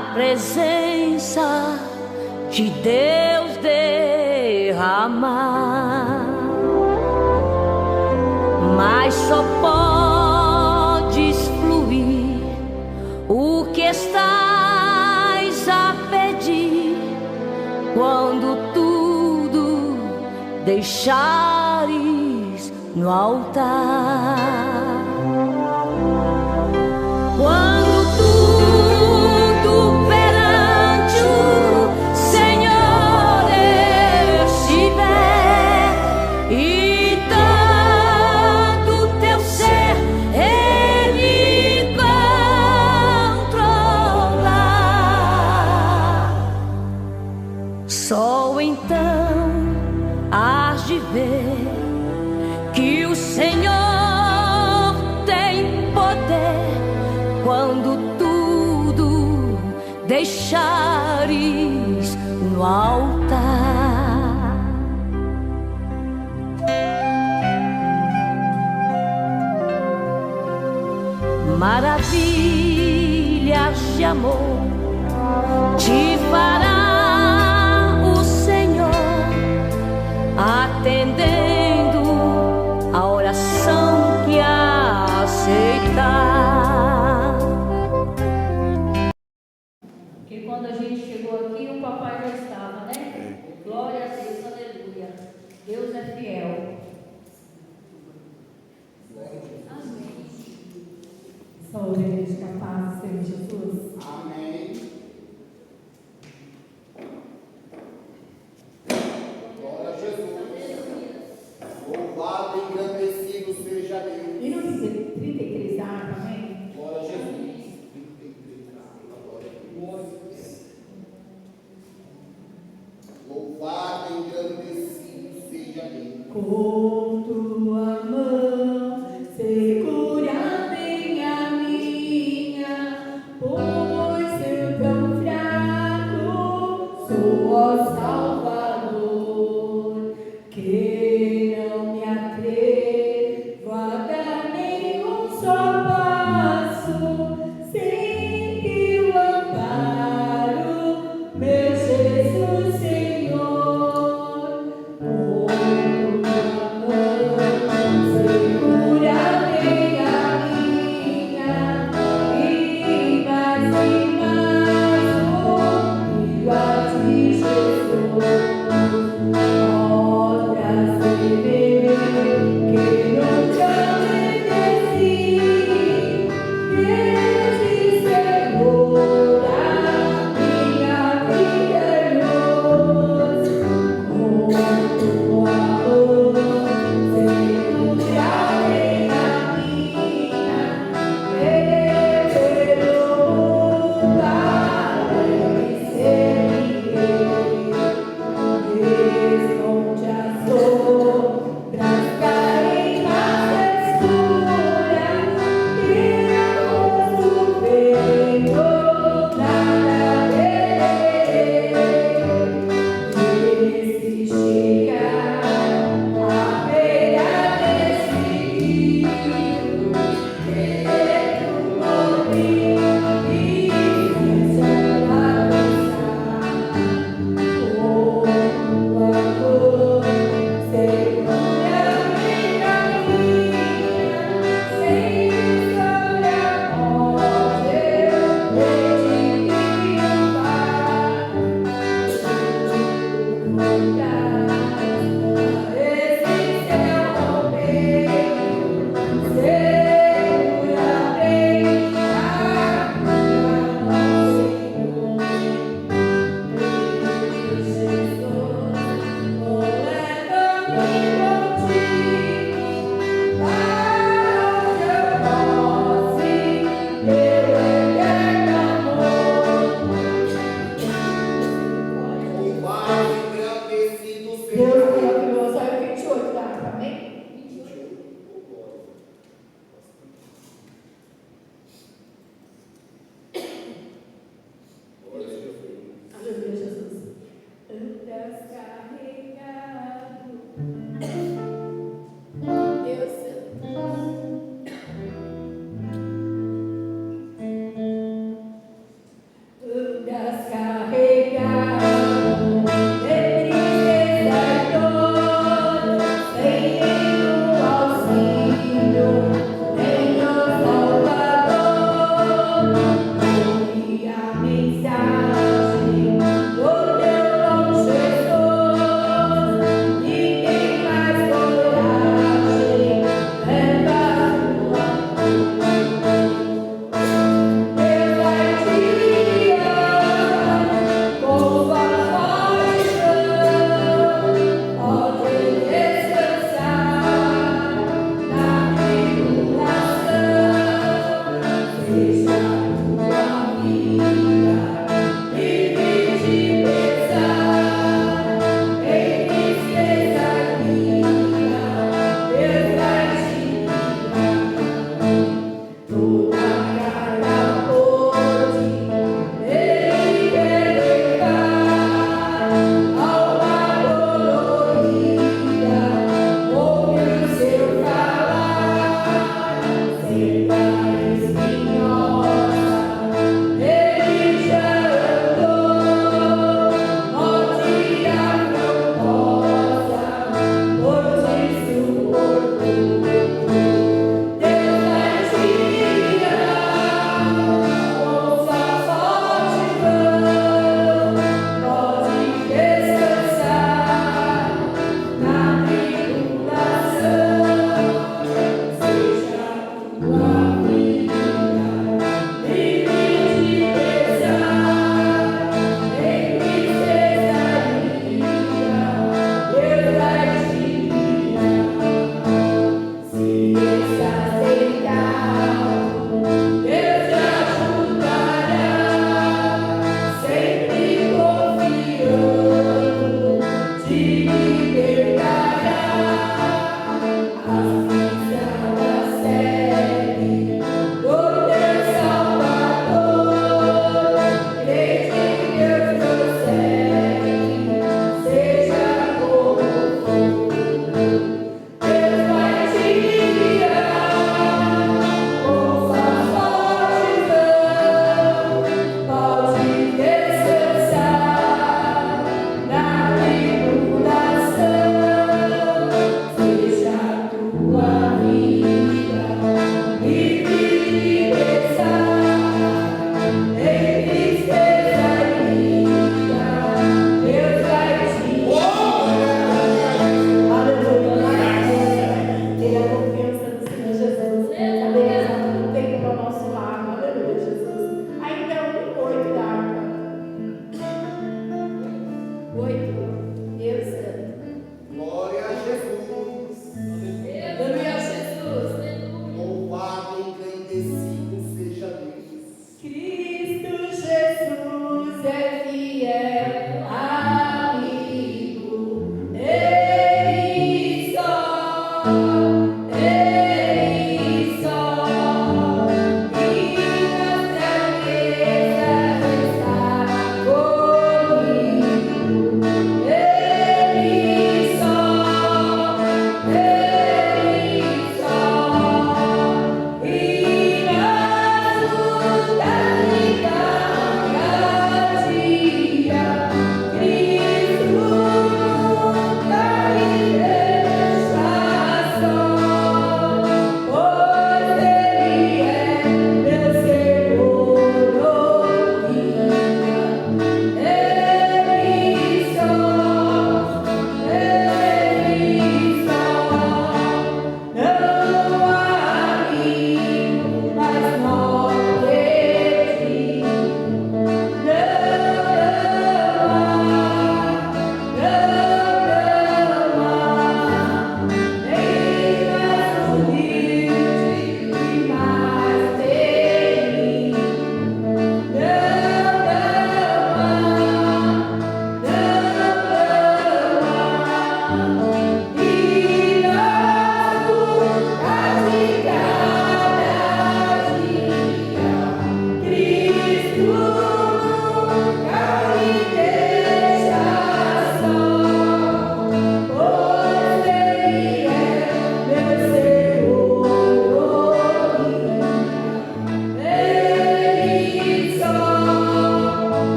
a presença de Deus derramar, mas só podes fluir o que estás a pedir quando tudo deixares no altar. Quando tudo perante o Senhor estiver e todo teu ser Ele controlar, só então hás de ver que o Senhor tem poder quando tudo deixares no altar. Maravilhas de amor te fará o Senhor, atendendo a oração que aceitar. Porque quando a gente chegou aqui, o papai já estava, né? Glória a Deus, aleluia. Deus é fiel. Amém. Saúde, igreja, que a paz do Senhor Jesus. Amém. Glória a Jesus. Louvado e engrandecido seja Deus. E não dizer 33 da harpa, amém? Glória a Jesus. Louvado e engrandecido seja Deus. Com tua mão segura bem a minha, pois eu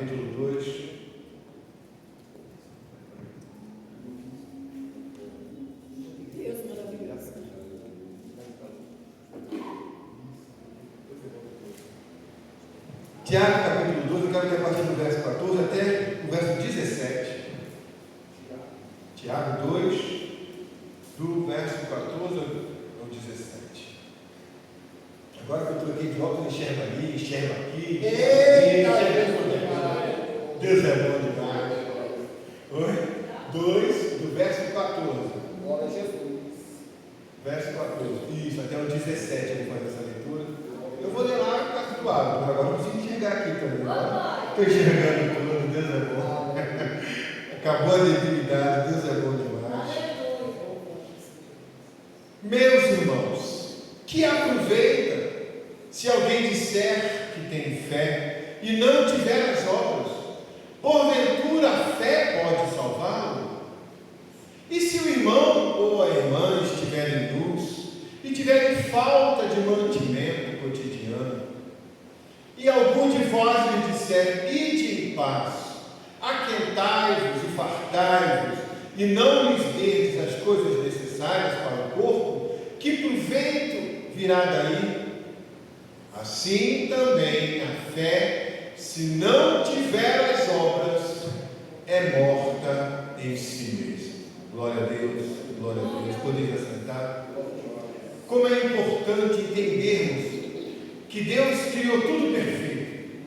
capítulo 2. Deus maravilhoso. Tiago, capítulo 2, eu quero ler a partir do verso 14 até o verso 17. Tiago 2, do verso 14 ao 17. Agora que eu troquei de óculos, enxergo ali, enxergo aqui, Deus é bom demais. Oi? 2, do verso 14. Glória a Jesus. Verso 14. Isso, até o 17 eu vou fazer essa leitura. Eu vou ler lá em casa do lado, agora eu preciso enxergar aqui também. Estou enxergando tudo, Deus é bom. Acabou a debilidade, Deus é bom demais. Meus irmãos, que aproveita se alguém disser que tem fé e não tiver as obras? Porventura a fé pode salvá-lo? E se o irmão ou a irmã estiverem nus e tiverem falta de mantimento cotidiano, e algum de vós lhe disser: ide em paz, aquentai-vos e fartai-vos, e não lhes deis as coisas necessárias para o corpo, que proveito virá daí? Assim também a fé, se não tiver as obras, é morta em si mesma. Glória a Deus, glória a Deus. Poderia sentar? Como é importante entendermos que Deus criou tudo perfeito.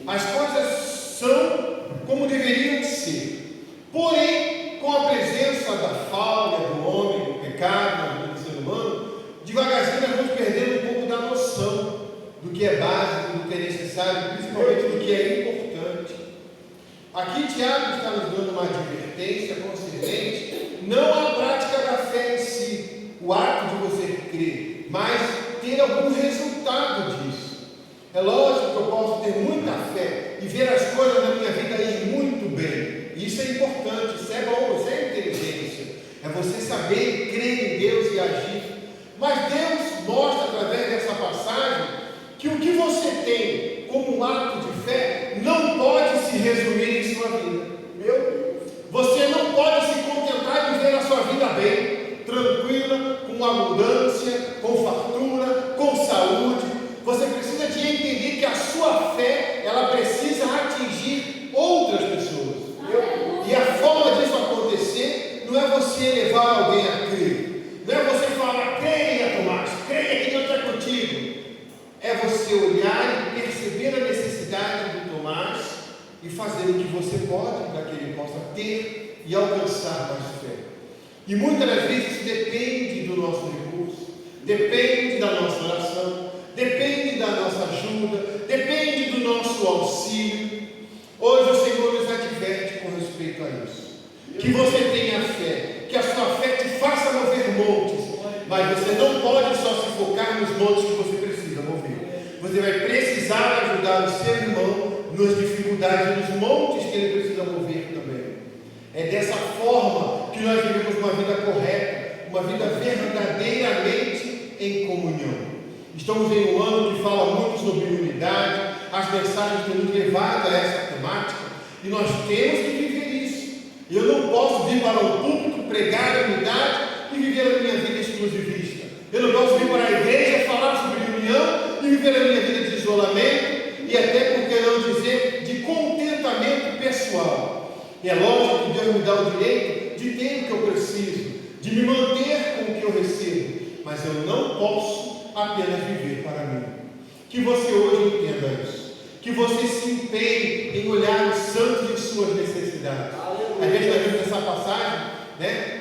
As coisas são como deveriam ser. Porém, com a presença da falha do homem, do pecado, do ser humano, devagarzinho nós vamos perdendo um pouco da noção do que é básico, do que é necessário, principalmente do que é importante. Aqui Tiago está nos dando uma advertência concernente não à prática da fé em si, o ato de você crer, mas ter algum resultado disso. É lógico que eu posso ter muita fé e ver as coisas na minha vida ir muito bem. Isso é importante, isso é bom, isso é inteligência. É você saber crer em Deus e agir. Mas Deus mostra através dessa passagem que o que você tem como um ato de fé não pode se resumir em sua vida. Meu Deus! Você não pode se contentar em ver a sua vida bem, tranquila, com abundância, com fartura, com saúde. Você precisa de entender que a sua fé, ela precisa atingir outras pessoas. E a forma disso acontecer não é você levar alguém a crer. Não é você falar: creia, Tomás, creia que Deus está contigo. É você olhar e perceber a necessidade do Tomás e fazer o que você pode para que ele possa ter e alcançar mais fé. E muitas das vezes depende do nosso recurso, depende da nossa oração, depende da nossa ajuda, depende do nosso auxílio. Hoje o Senhor nos adverte com respeito a isso. Que você tenha fé, que a sua fé te faça mover montes, mas você não pode só se focar nos montes que você precisa mover. Você vai precisar ajudar o seu irmão nas dificuldades, nos montes que ele precisa mover também. É dessa forma que nós vivemos uma vida correta, uma vida verdadeiramente em comunhão. Estamos em um ano que fala muito sobre unidade, as mensagens têm nos levado a essa temática, e nós temos que viver isso. Eu não posso vir para um púlpito, pregar a unidade e viver a minha vida exclusivista. Eu não posso vir para a igreja falar sobre união e viver a minha vida de isolamento, e até, por que não dizer, de contentamento pessoal. E é lógico que Deus me dá o direito de ter o que eu preciso, de me manter com o que eu recebo, mas eu não posso apenas viver para mim. Que você hoje entenda isso, que você se empenhe em olhar os santos em suas necessidades. Às vezes nós vemos essa passagem,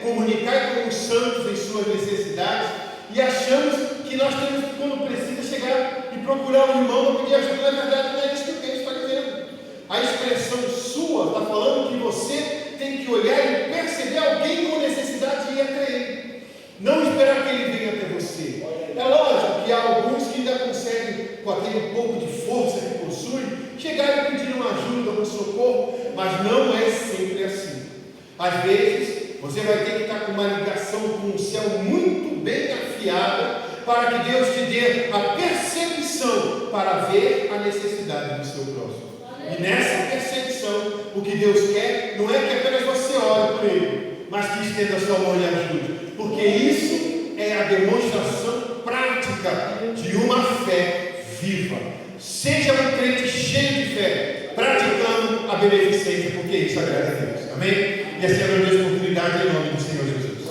comunicar com os santos em suas necessidades, e achamos que nós temos que, quando precisa, chegar e procurar um irmão para pedir ajuda. Na verdade, não é isso que o texto está dizendo. A expressão sua está falando que você tem que olhar e perceber alguém com necessidade e ir até ele. Não esperar que ele venha até você. É lógico que há alguns que ainda conseguem, com aquele pouco de força que possuem, chegar e pedir uma ajuda, um socorro, mas não é sempre assim. Às vezes, você vai ter que estar com uma ligação com o céu muito bem afiada, para que Deus te dê a percepção para ver a necessidade do seu próximo. E nessa percepção, o que Deus quer não é que apenas você ore por Ele, mas que estenda a sua mão e ajude. Porque isso é a demonstração prática de uma fé viva. Seja um crente cheio de fé, praticando a beneficência, porque isso agrada a Deus. Amém? E assim agradeço a oportunidade em nome do Senhor Jesus.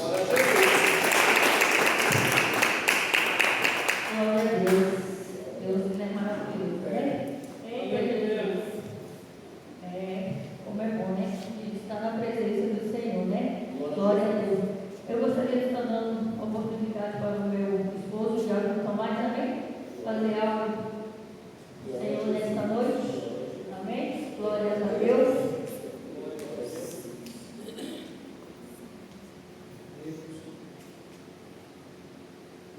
Glória a Deus. Deus é maravilhoso, né? Como é bom, né? Estar na presença do Senhor, né? Glória a Deus. Eu gostaria de estar dando oportunidade para o meu esposo, Jair Tomás, também, fazer algo do Senhor nesta noite. Amém? Glória a Deus.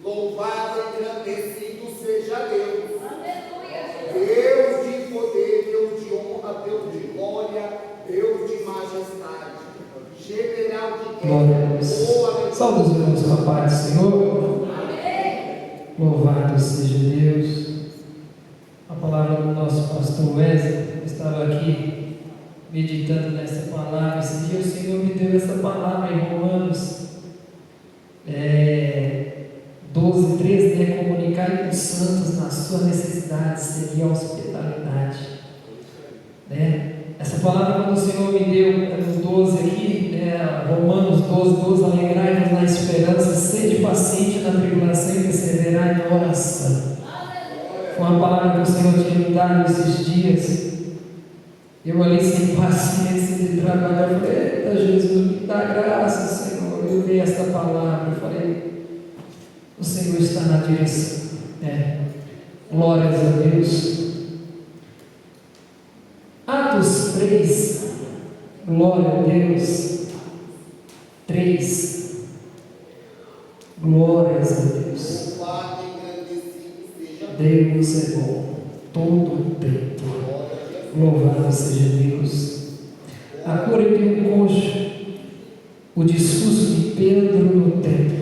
Louvado e engrandecido seja Deus. Aleluia. Deus de poder, Deus de honra, Deus de glória, Deus de majestade, general de Glória a guerra. Deus. Salve os irmãos com a paz do Senhor. Louvado seja Deus. A palavra do nosso pastor Wesley, eu estava aqui meditando nessa palavra. Esse dia o Senhor me deu essa palavra em Romanos 12:13, né? Comunicar com os santos na sua necessidade seria hospitalidade, né? Essa palavra quando o Senhor me deu no 12 aqui, né? Romanos 12:12, alegrai-vos na esperança, sede paciente na tribulação e perseverai na oração. Foi uma palavra que o Senhor tinha me dado esses dias. Eu ali sem paciência de trabalhar, eu falei, eita Jesus, me dá graça, Senhor. Eu vi esta palavra, eu falei, o Senhor está na direção, né? Glórias a Deus. Atos 3, glória a Deus. 3, glórias a Deus. Louvado e engrandecido seja Deus é bom todo o tempo. Louvado seja Deus. A cura de um coxo, o discurso de Pedro no templo.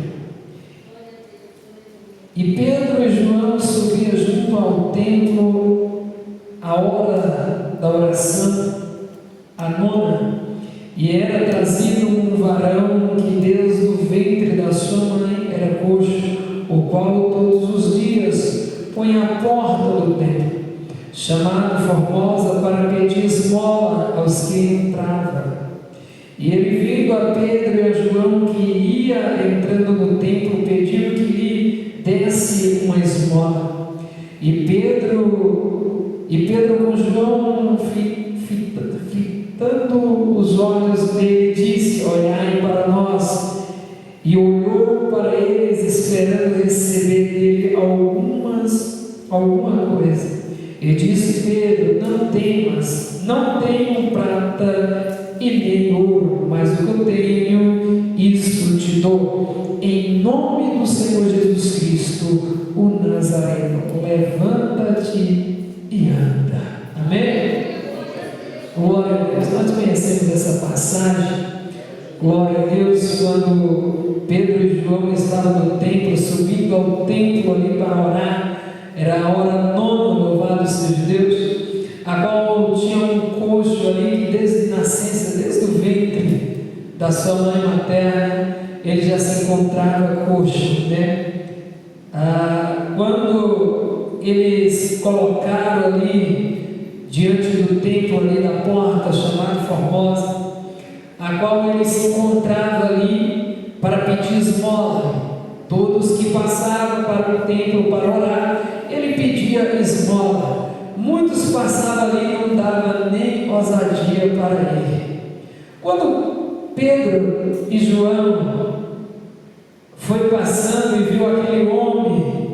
E Pedro e João subiam junto ao templo a hora da oração, a nona, e era trazido um varão que Deus do ventre da sua mãe era coxo, o qual todos os dias põe à porta do templo, chamado Formosa, para pedir esmola aos que entravam. E ele, vindo a Pedro e a João que ia entrando no templo, pediu que lhe desse uma esmola. E Pedro com João, fitando os olhos dele, disse, olhai para nós. E olhou para eles, esperando receber dele alguma coisa. E disse Pedro, não temas, não tenho prata e nem ouro, mas o que eu tenho, isto te dou. Em nome do Senhor Jesus Cristo, o Nazareno, levanta-te e anda. Amém? Glória a Deus. Nós conhecemos essa passagem. Glória a Deus, quando Pedro e João estavam no templo, subindo ao templo ali para orar. Era a hora nona, louvado seja Deus, a qual tinha um coxo ali que desde nascença, desde o ventre da sua mãe materna, ele já se encontrava coxo, né? Quando eles colocaram ali diante do templo ali da porta chamada Formosa, a qual ele se encontrava ali para pedir esmola, todos que passavam para o templo para orar, ele pedia esmola. Muitos passavam ali e não davam nem ousadia para ele. Quando Pedro e João foi passando e viu aquele homem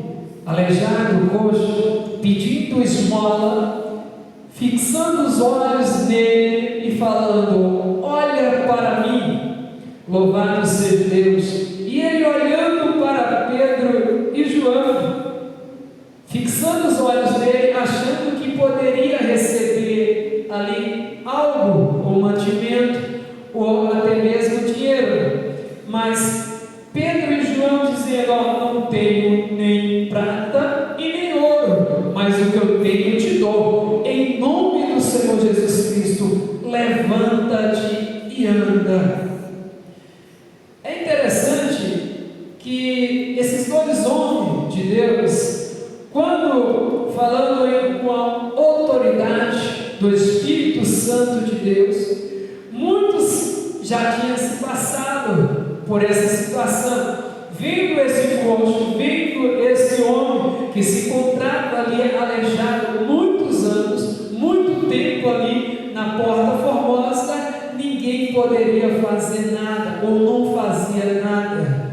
aleijado, coxo, pedindo esmola, fixando os olhos nele e falando, olha para mim, louvado seja Deus. E ele olhando para Pedro e João, fixando os olhos nele, achando que poderia receber ali algo, ou mantimento, ou até mesmo dinheiro. Mas Pedro e João dizendo, não tenho nem prata e nem ouro, mas o que eu tenho te dou. Em nome do Senhor Santo de Deus. Muitos já tinham se passado por essa situação, vendo esse posto, vendo esse homem que se encontrava ali aleijado muitos anos, muito tempo ali na Porta Formosa. Ninguém poderia fazer nada ou não fazia nada,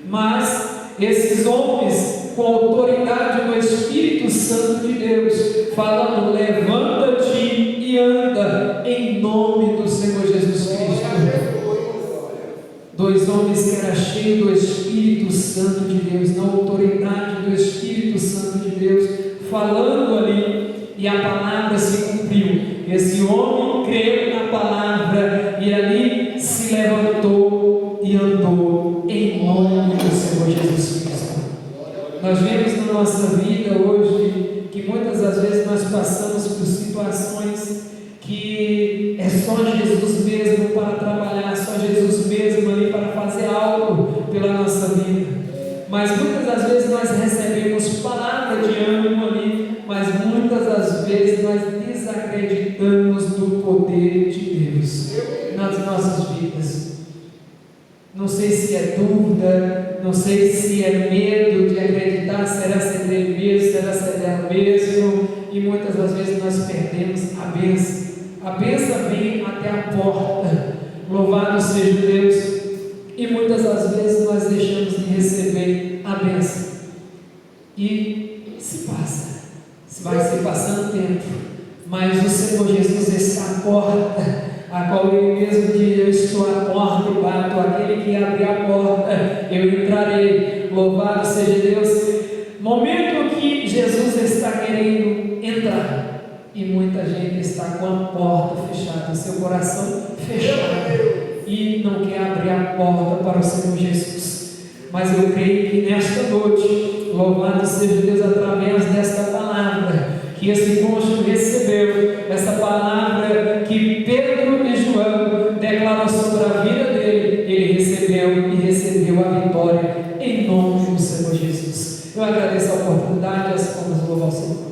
mas esses homens, com a autoridade do Espírito Santo de Deus, falando: levanta-te e anda, em nome do Senhor Jesus Cristo. Dois homens que eram cheios do Espírito Santo de Deus, na autoridade do Espírito Santo de Deus, falando ali, e a palavra se cumpriu. Esse homem creu na palavra e ali se levantou e andou, em nome do Senhor Jesus Cristo. Nós vemos na nossa vida hoje que muitas das vezes nós passamos por situações que é só Jesus mesmo para trabalhar, só Jesus mesmo ali para fazer algo pela nossa vida. Mas muitas das vezes nós recebemos palavra de ânimo ali, mas muitas das vezes nós desacreditamos do poder de Deus nas nossas vidas. Não sei se é dúvida, não sei se é medo de acreditar, será ser dele mesmo, será ser dela mesmo, e muitas das vezes nós perdemos a bênção. A bênção vem até a porta, louvado seja Deus, e muitas das vezes nós deixamos de receber a bênção, e se passa, vai se passando tempo, mas o Senhor Jesus está à porta, a qual Ele mesmo diz: eu estou à porta e bato, aquele que abrir a porta, eu entrarei. Louvado seja Deus. Momento que Jesus está querendo entrar, e muita gente está com a porta fechada, seu coração fechado, e não quer abrir a porta para o Senhor Jesus. Mas eu creio que nesta noite, louvado seja Deus, através desta palavra que esse posto recebeu, essa palavra que Pedro e João declararam sobre a vida dele, ele recebeu e recebeu a vitória em nome do Senhor Jesus. Eu agradeço a oportunidade, as palmas do louvor ao Senhor.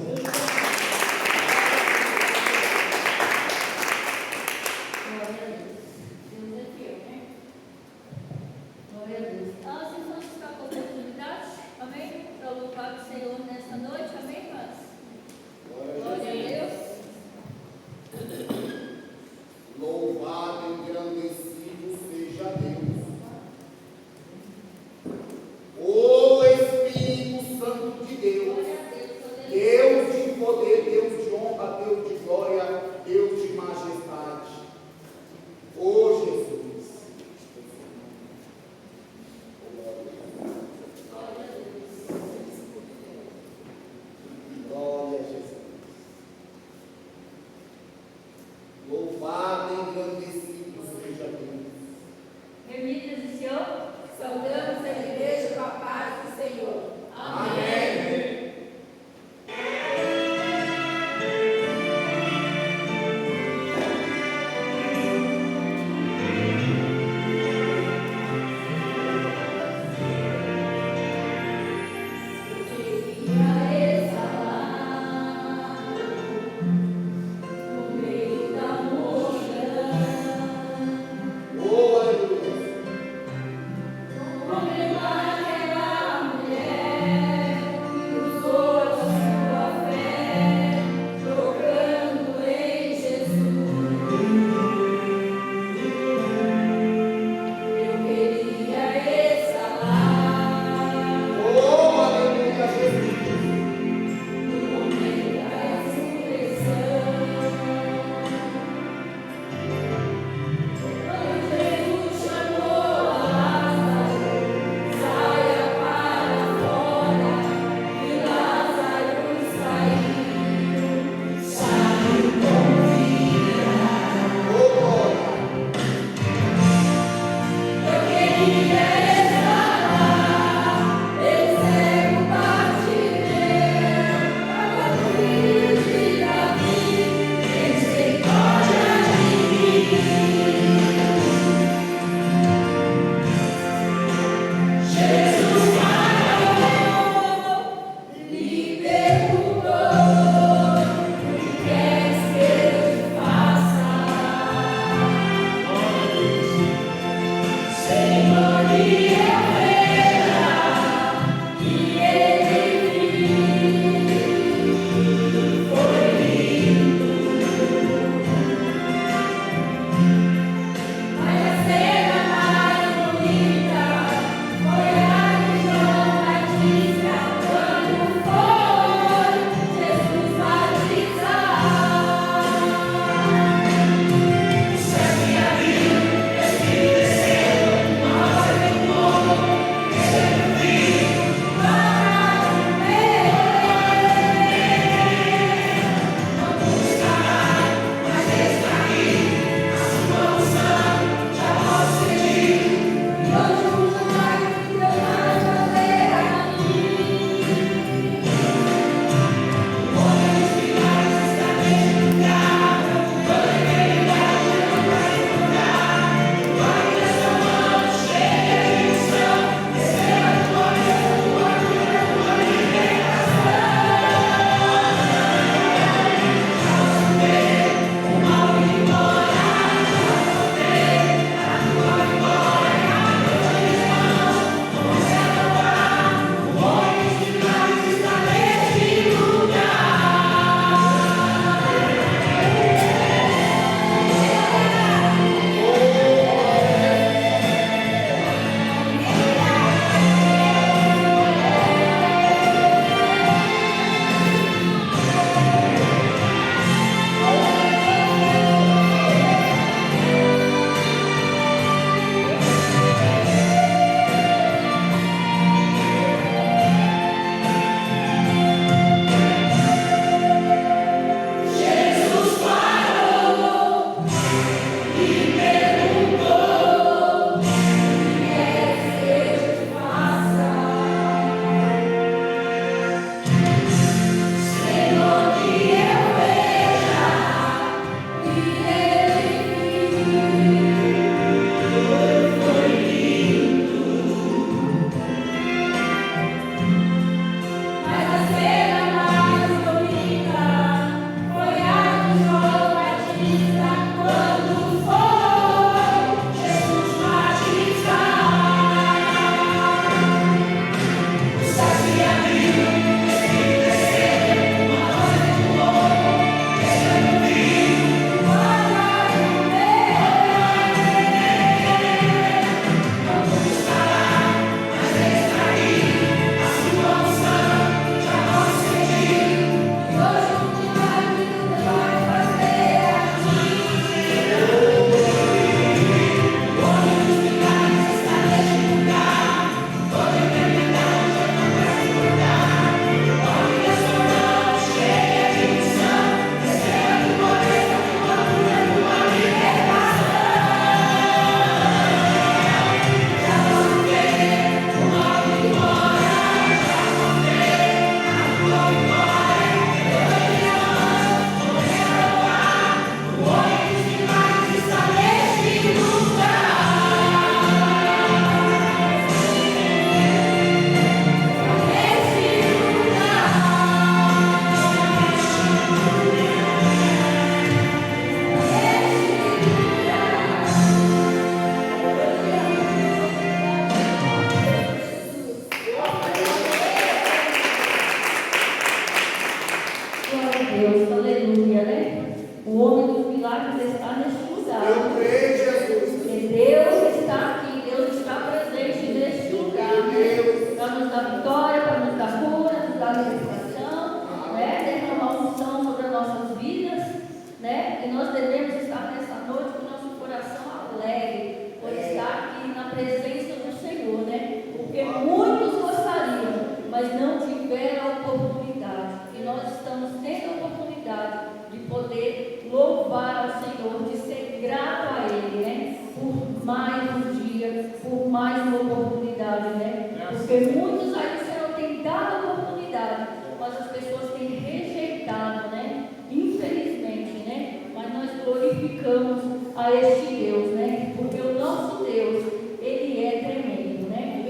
Porque muitos aí o Senhor tem dado oportunidade, mas as pessoas têm rejeitado, né? Infelizmente, né? Mas nós glorificamos a este Deus, né? Porque o nosso Deus, Ele é tremendo, né?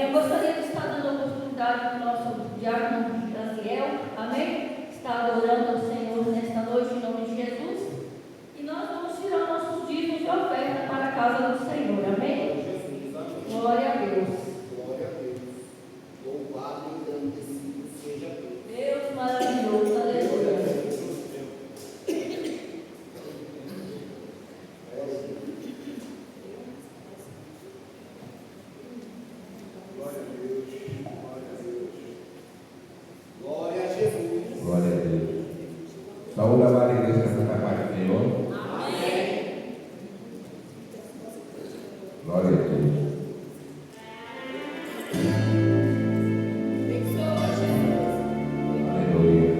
Eu gostaria de estar dando oportunidade para o nosso diácono Graciel, amém? Está adorando ao Senhor nesta noite, em nome de Jesus. E nós vamos tirar nossos dízimos de oferta para a casa do Senhor, amém? Glória a Deus. Glória a Deus. Louvado e engrandecido seja Deus. Deus maravilhoso, aleluia. Glória a Deus. Glória a Deus. Glória a Jesus. Glória a Deus. Saúde, amada igreja, na paz do Senhor. Amém. Glória a Deus. Aleluia.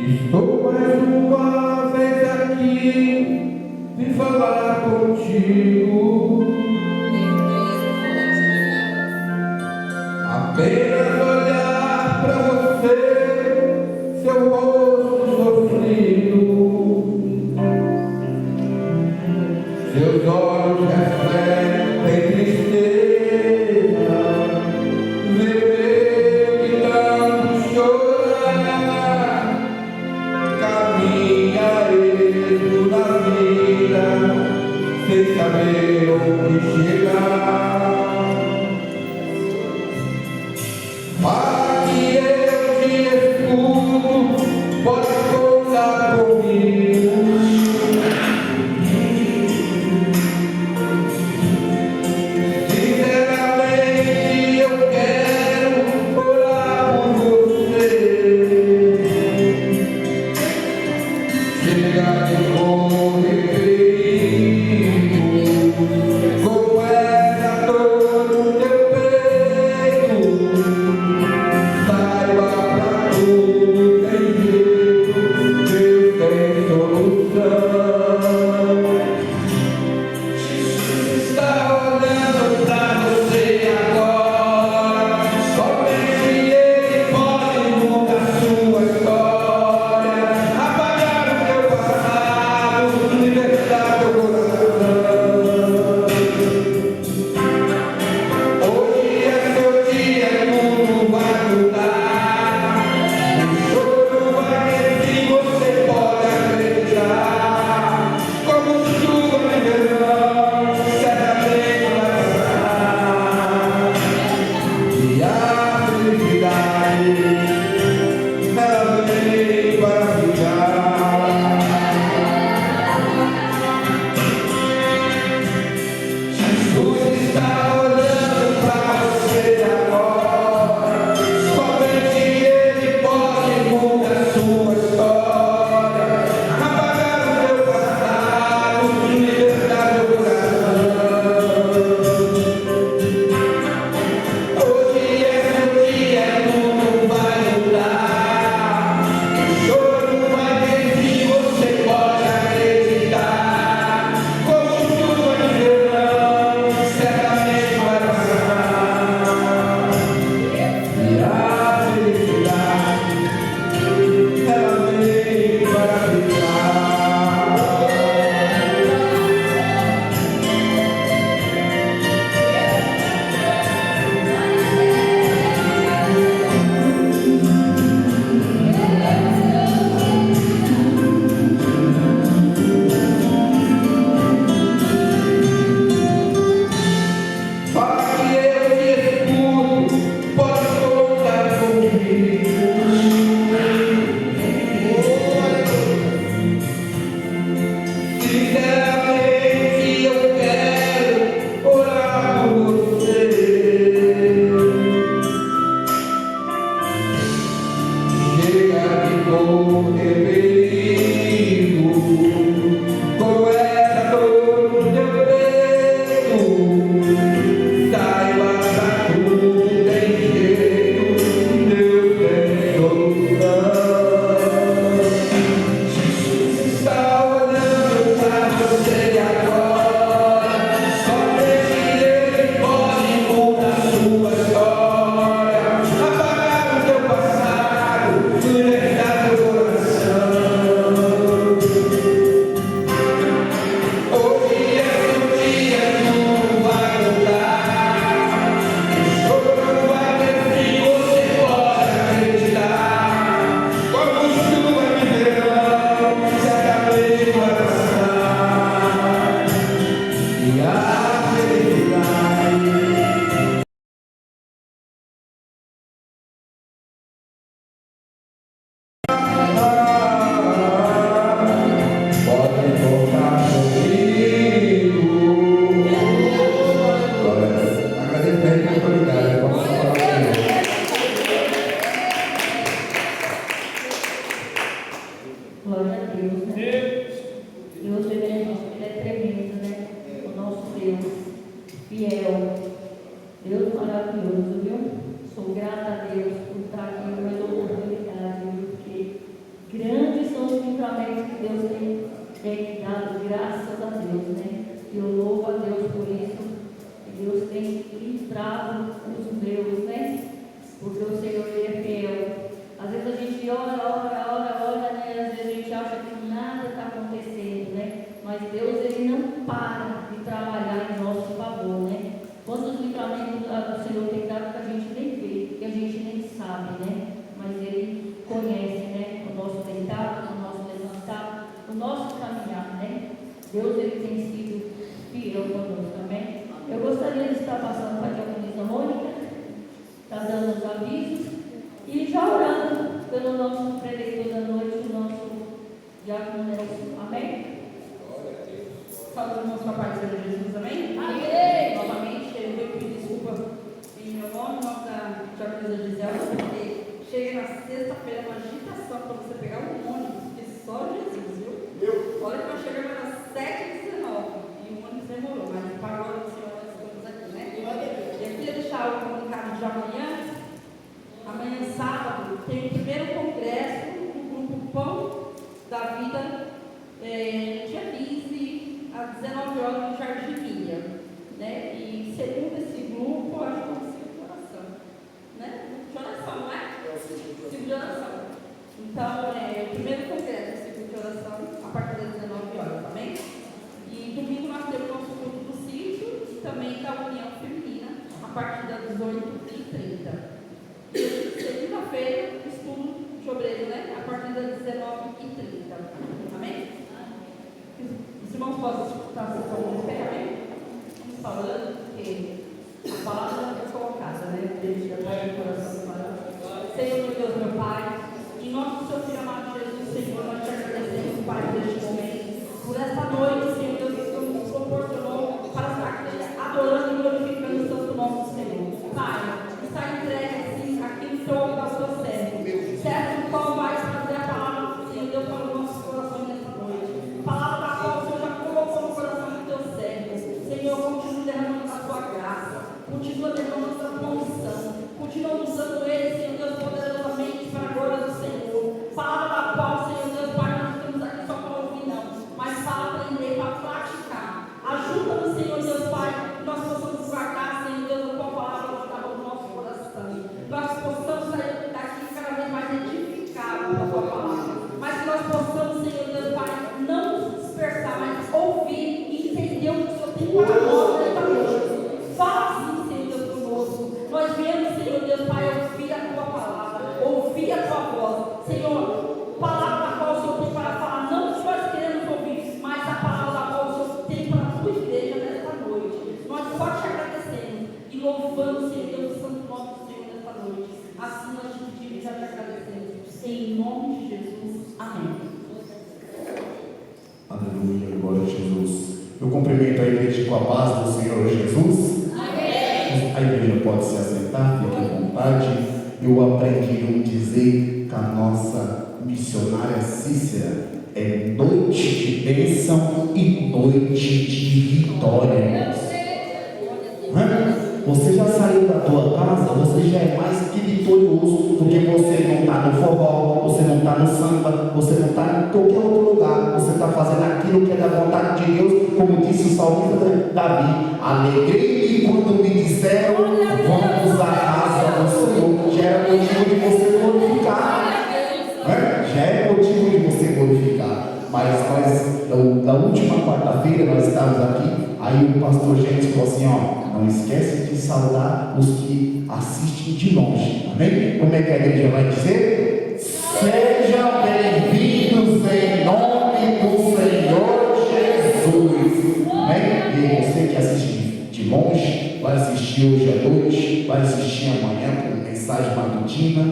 Estou mais uma vez aqui, vim falar contigo. Apenas olhar para você, seu rosto sofrido, seus olhos refletem tristeza, ver de tanto chorar, caminha ermo na vida, sem saber onde chegar. Fala que eu te escuto, Glória a Deus, né? Deus, ele é tremendo, né? O nosso Deus, fiel. Deus maravilhoso, viu? Sou grata a Deus por estar aqui nessa oportunidade, viu? Porque grandes são os livramentos que Deus tem dado, graças a Deus, né? E eu louvo a Deus por isso. E Deus tem livrado os meus, né? Porque o Senhor, ele é fiel. Às vezes a gente ora, né? Às vezes a gente acha que nada está acontecendo, né? Mas Deus, ele não para de trabalhar em nosso favor, né? Quantos livramentos o Senhor tem dado que a gente nem vê, que a gente nem sabe, né? Mas Ele conhece, né? O nosso deitado, o nosso levantar, o nosso caminhar, né? Deus, ele tem sido fiel conosco também. Eu gostaria de estar passando para a diaconisa Mônica, está dando os avisos e já orando pelo nosso preletor da noite, o nosso diácono Nelson. Amém? Saúde para a paz de Jesus, amém? Amém! Novamente, eu venho pedir desculpa em meu nome, em nome da diaconisa Gisela, porque chega na sexta-feira uma agitação para você pegar um ônibus, que só Jesus, viu? Olha que nós chegamos às 7h19 e o ônibus demorou, mas para agora do Senhor nós estamos aqui, né? Eu queria deixar o comunicado de amanhã. Amanhã, sábado, tem o primeiro congresso do Grupo Pão da Vida, dia 15, às 19 horas, no Jardim Minha, né? E segundo esse grupo, acho que é um ciclo de oração, né? De oração, não é? Ciclo de oração. Então, o primeiro congresso é ciclo de oração, a partir das 19 horas, também. E domingo nós temos o nosso culto do sítio e também da União Feminina, a partir das 18h30. Segunda-feira, estudo de obreiro, né? A partir das 19h30. Amém? Os irmãos possam escutar a sessão de pé, amém? Vamos falando, porque a palavra é colocada, né? Desde a paz do coração do Pai. Senhor, meu Deus, meu Pai, em nome do seu Filho amado Jesus, Senhor, nós te agradecemos, Pai, neste momento, por esta noite, Senhor Deus, que o Senhor nos proporcionou para estar aqui adorando e glorificando o santo nome do Senhor. Pai, está entregue assim, aqui no seu olho ao seu servo, servo do qual vai trazer a palavra, Senhor Deus, para o nosso coração nesta noite. Palavra da qual o Senhor já colocou no coração do teu servo. Senhor, continua derramando a tua graça, continua derramando a tua unção, continua usando ele, Senhor Deus, poderosamente para a glória do Senhor. Palavra da qual, Senhor Deus, Pai, nós estamos aqui só para ouvir, não, mas para aprender, para praticar. Ajuda-nos, Senhor Deus, Pai, que nós possamos guardar, Senhor Deus, a tua palavra no nosso coração. Nós possamos sair daqui cada vez mais edificados pela tua palavra. Mas que nós possamos, Senhor Deus, Pai, não nos dispersar, mas ouvir e entender o que o Senhor tem para nós nesta noite. Fala assim, Senhor Deus, conosco. Nós viemos, Senhor Deus, Pai, ouvir a tua palavra, ouvir a tua voz. Senhor, palavra da qual o Senhor tem para falar, não o que nós queremos ouvir, mas a palavra da qual o Senhor tem para a tua igreja nesta noite. Nós só te agradecemos e louvamos, Senhor Deus, o santo nome do Senhor nesta noite. Assim nós te pedimos e já te agradecemos. Em nome de Jesus. Amém. Aleluia, glória a Jesus. Eu cumprimento a igreja com a paz do Senhor Jesus. Amém. A igreja pode se assentar, fique à vontade. Eu aprendi a dizer que a nossa missionária Cícera é noite de bênção e noite de vitória. Você já saiu da tua casa, você já é mais que vitorioso, porque você não está no forró, você não está no samba, você não está em qualquer outro lugar, você está fazendo aquilo que é da vontade de Deus, como disse o salmista Davi. Alegrei-me quando me disseram, vamos à casa do Senhor. Já é motivo de você glorificar, já é motivo de você glorificar. Mas nós, na última quarta-feira, nós estávamos aqui, aí o pastor Gênesis falou assim, não esquece de saudar os que assistem de longe, amém? Como é que a igreja vai dizer? Sejam bem-vindos em nome do Senhor Jesus, amém? E você que assiste de longe, vai assistir hoje à noite, vai assistir amanhã com mensagem matutina.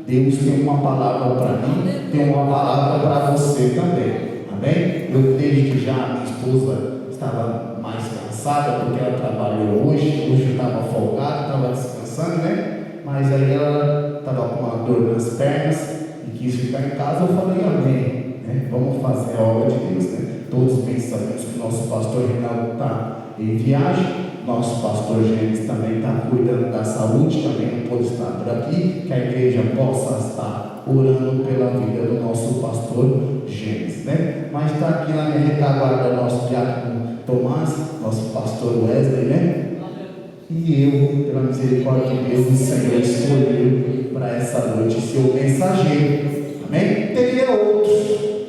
Deus tem uma palavra para mim, tem uma palavra para você também, amém? Eu desde que já a minha esposa estava mais cansada, porque ela trabalhou hoje eu estava folgado, estava descansando, né? Mas aí ela estava com uma dor nas pernas e quis ficar em casa, eu falei amém, né? Vamos fazer a obra de Deus, né? Todos bem sabemos que o nosso pastor Reinaldo está em viagem, nosso pastor Gênesis também está cuidando da saúde, também não pode estar por aqui, que a igreja possa estar orando pela vida do nosso pastor Gênesis, né? Mas está aqui na minha retaguarda nosso diácono Tomás, nosso pastor Wesley, né? E eu, pela misericórdia de Deus, o Senhor escolheu para essa noite ser o mensageiro, amém? Teria outros,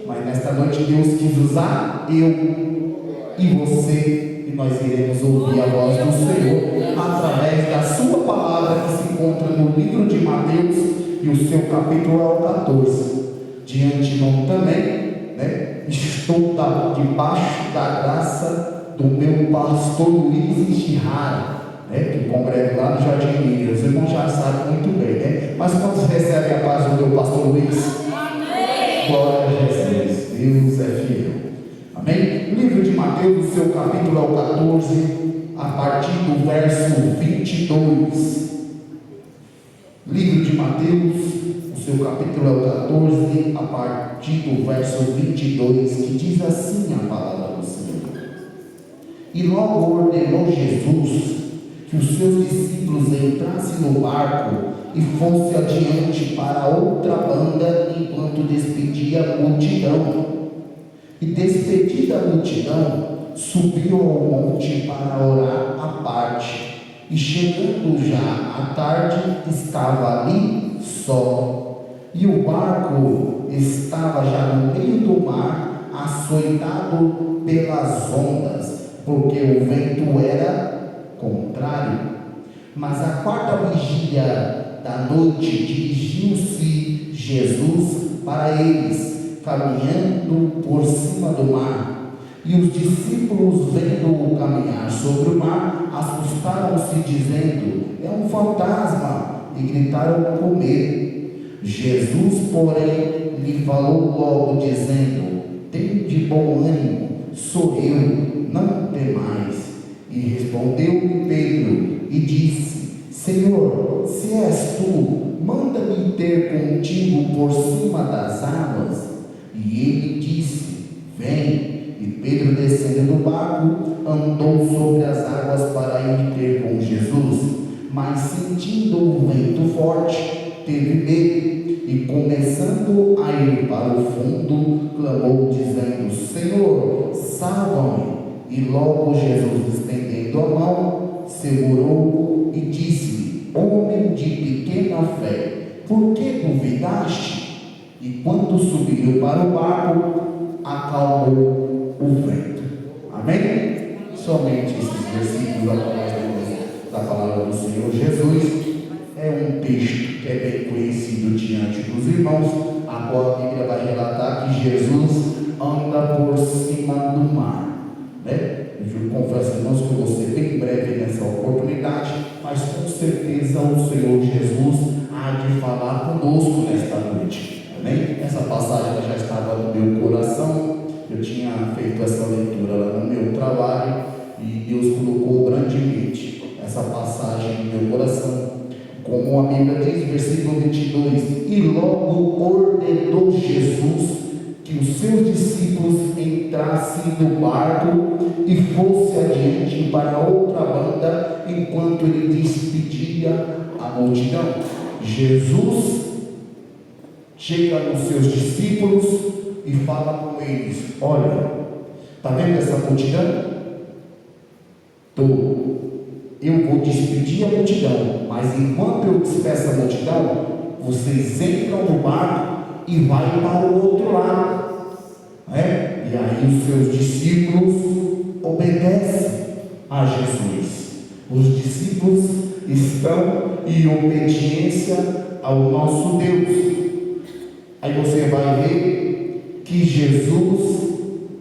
mas nesta noite Deus quis usar eu e você, e nós iremos ouvir a voz do Senhor através da sua palavra que se encontra no livro de Mateus, e o seu capítulo é o 14. De antemão também, né? Estou debaixo da graça do meu pastor Luiz Ishihara, né, que congrega lá no Jardim Lírio. Os irmãos já sabem muito bem, né? Mas quando recebe a paz do meu pastor Luiz? Amém! Glória a Jesus, Deus é fiel. Amém? O livro de Mateus, o seu capítulo é o 14, a partir do verso 22. Livro de Mateus, o seu capítulo é o 14, a partir do verso 22, que diz assim a palavra do Senhor. E logo ordenou Jesus que os seus discípulos entrassem no barco e fossem adiante para outra banda, enquanto despedia a multidão. E despedida a multidão, subiu ao monte para orar à parte. E chegando já à tarde, estava ali só. E o barco estava já no meio do mar, açoitado pelas ondas, porque o vento era contrário. Mas à quarta vigília da noite dirigiu-se Jesus para eles, caminhando por cima do mar. E os discípulos, vendo-o caminhar sobre o mar, assustaram-se, dizendo: é um fantasma, e gritaram com medo. Jesus, porém, lhe falou logo, dizendo: tende bom ânimo, sou eu, não temais. E respondeu Pedro e disse: Senhor, se és tu, manda-me ter contigo por cima das águas. E ele disse: vem. E Pedro, descendo do barco, andou sobre as águas para ir ter com Jesus. Mas sentindo o vento forte, teve medo, e começando a ir para o fundo, clamou dizendo: Senhor, salva-me. E logo Jesus, estendendo a mão, segurou-o e disse-lhe: homem de pequena fé, por que duvidaste? E quando subiu para o barco, acalmou o vento. Amém? Somente esses versículos da palavra do Senhor Jesus. É um texto que é bem conhecido diante dos irmãos. Agora a Bíblia vai relatar que Jesus anda por cima do mar, né? Eu confesso, irmãos, que eu vou ser bem breve nessa oportunidade, mas com certeza o Senhor Jesus há de falar conosco nesta noite. Amém? Essa passagem já estava no meu coração. Eu tinha feito essa leitura lá no meu trabalho e Deus colocou grandemente essa passagem no meu coração. Como a Bíblia diz, versículo 22: e logo ordenou Jesus que os seus discípulos entrassem no barco e fossem adiante para outra banda, enquanto ele despedia a multidão. Jesus chega nos seus discípulos e fala com eles: olha, está vendo essa multidão? Eu vou despedir a multidão, mas enquanto eu despeço a multidão, vocês entram no barco e vai para o outro lado. E aí os seus discípulos obedecem a Jesus. Os discípulos estão em obediência ao nosso Deus. Aí você vai ver que Jesus,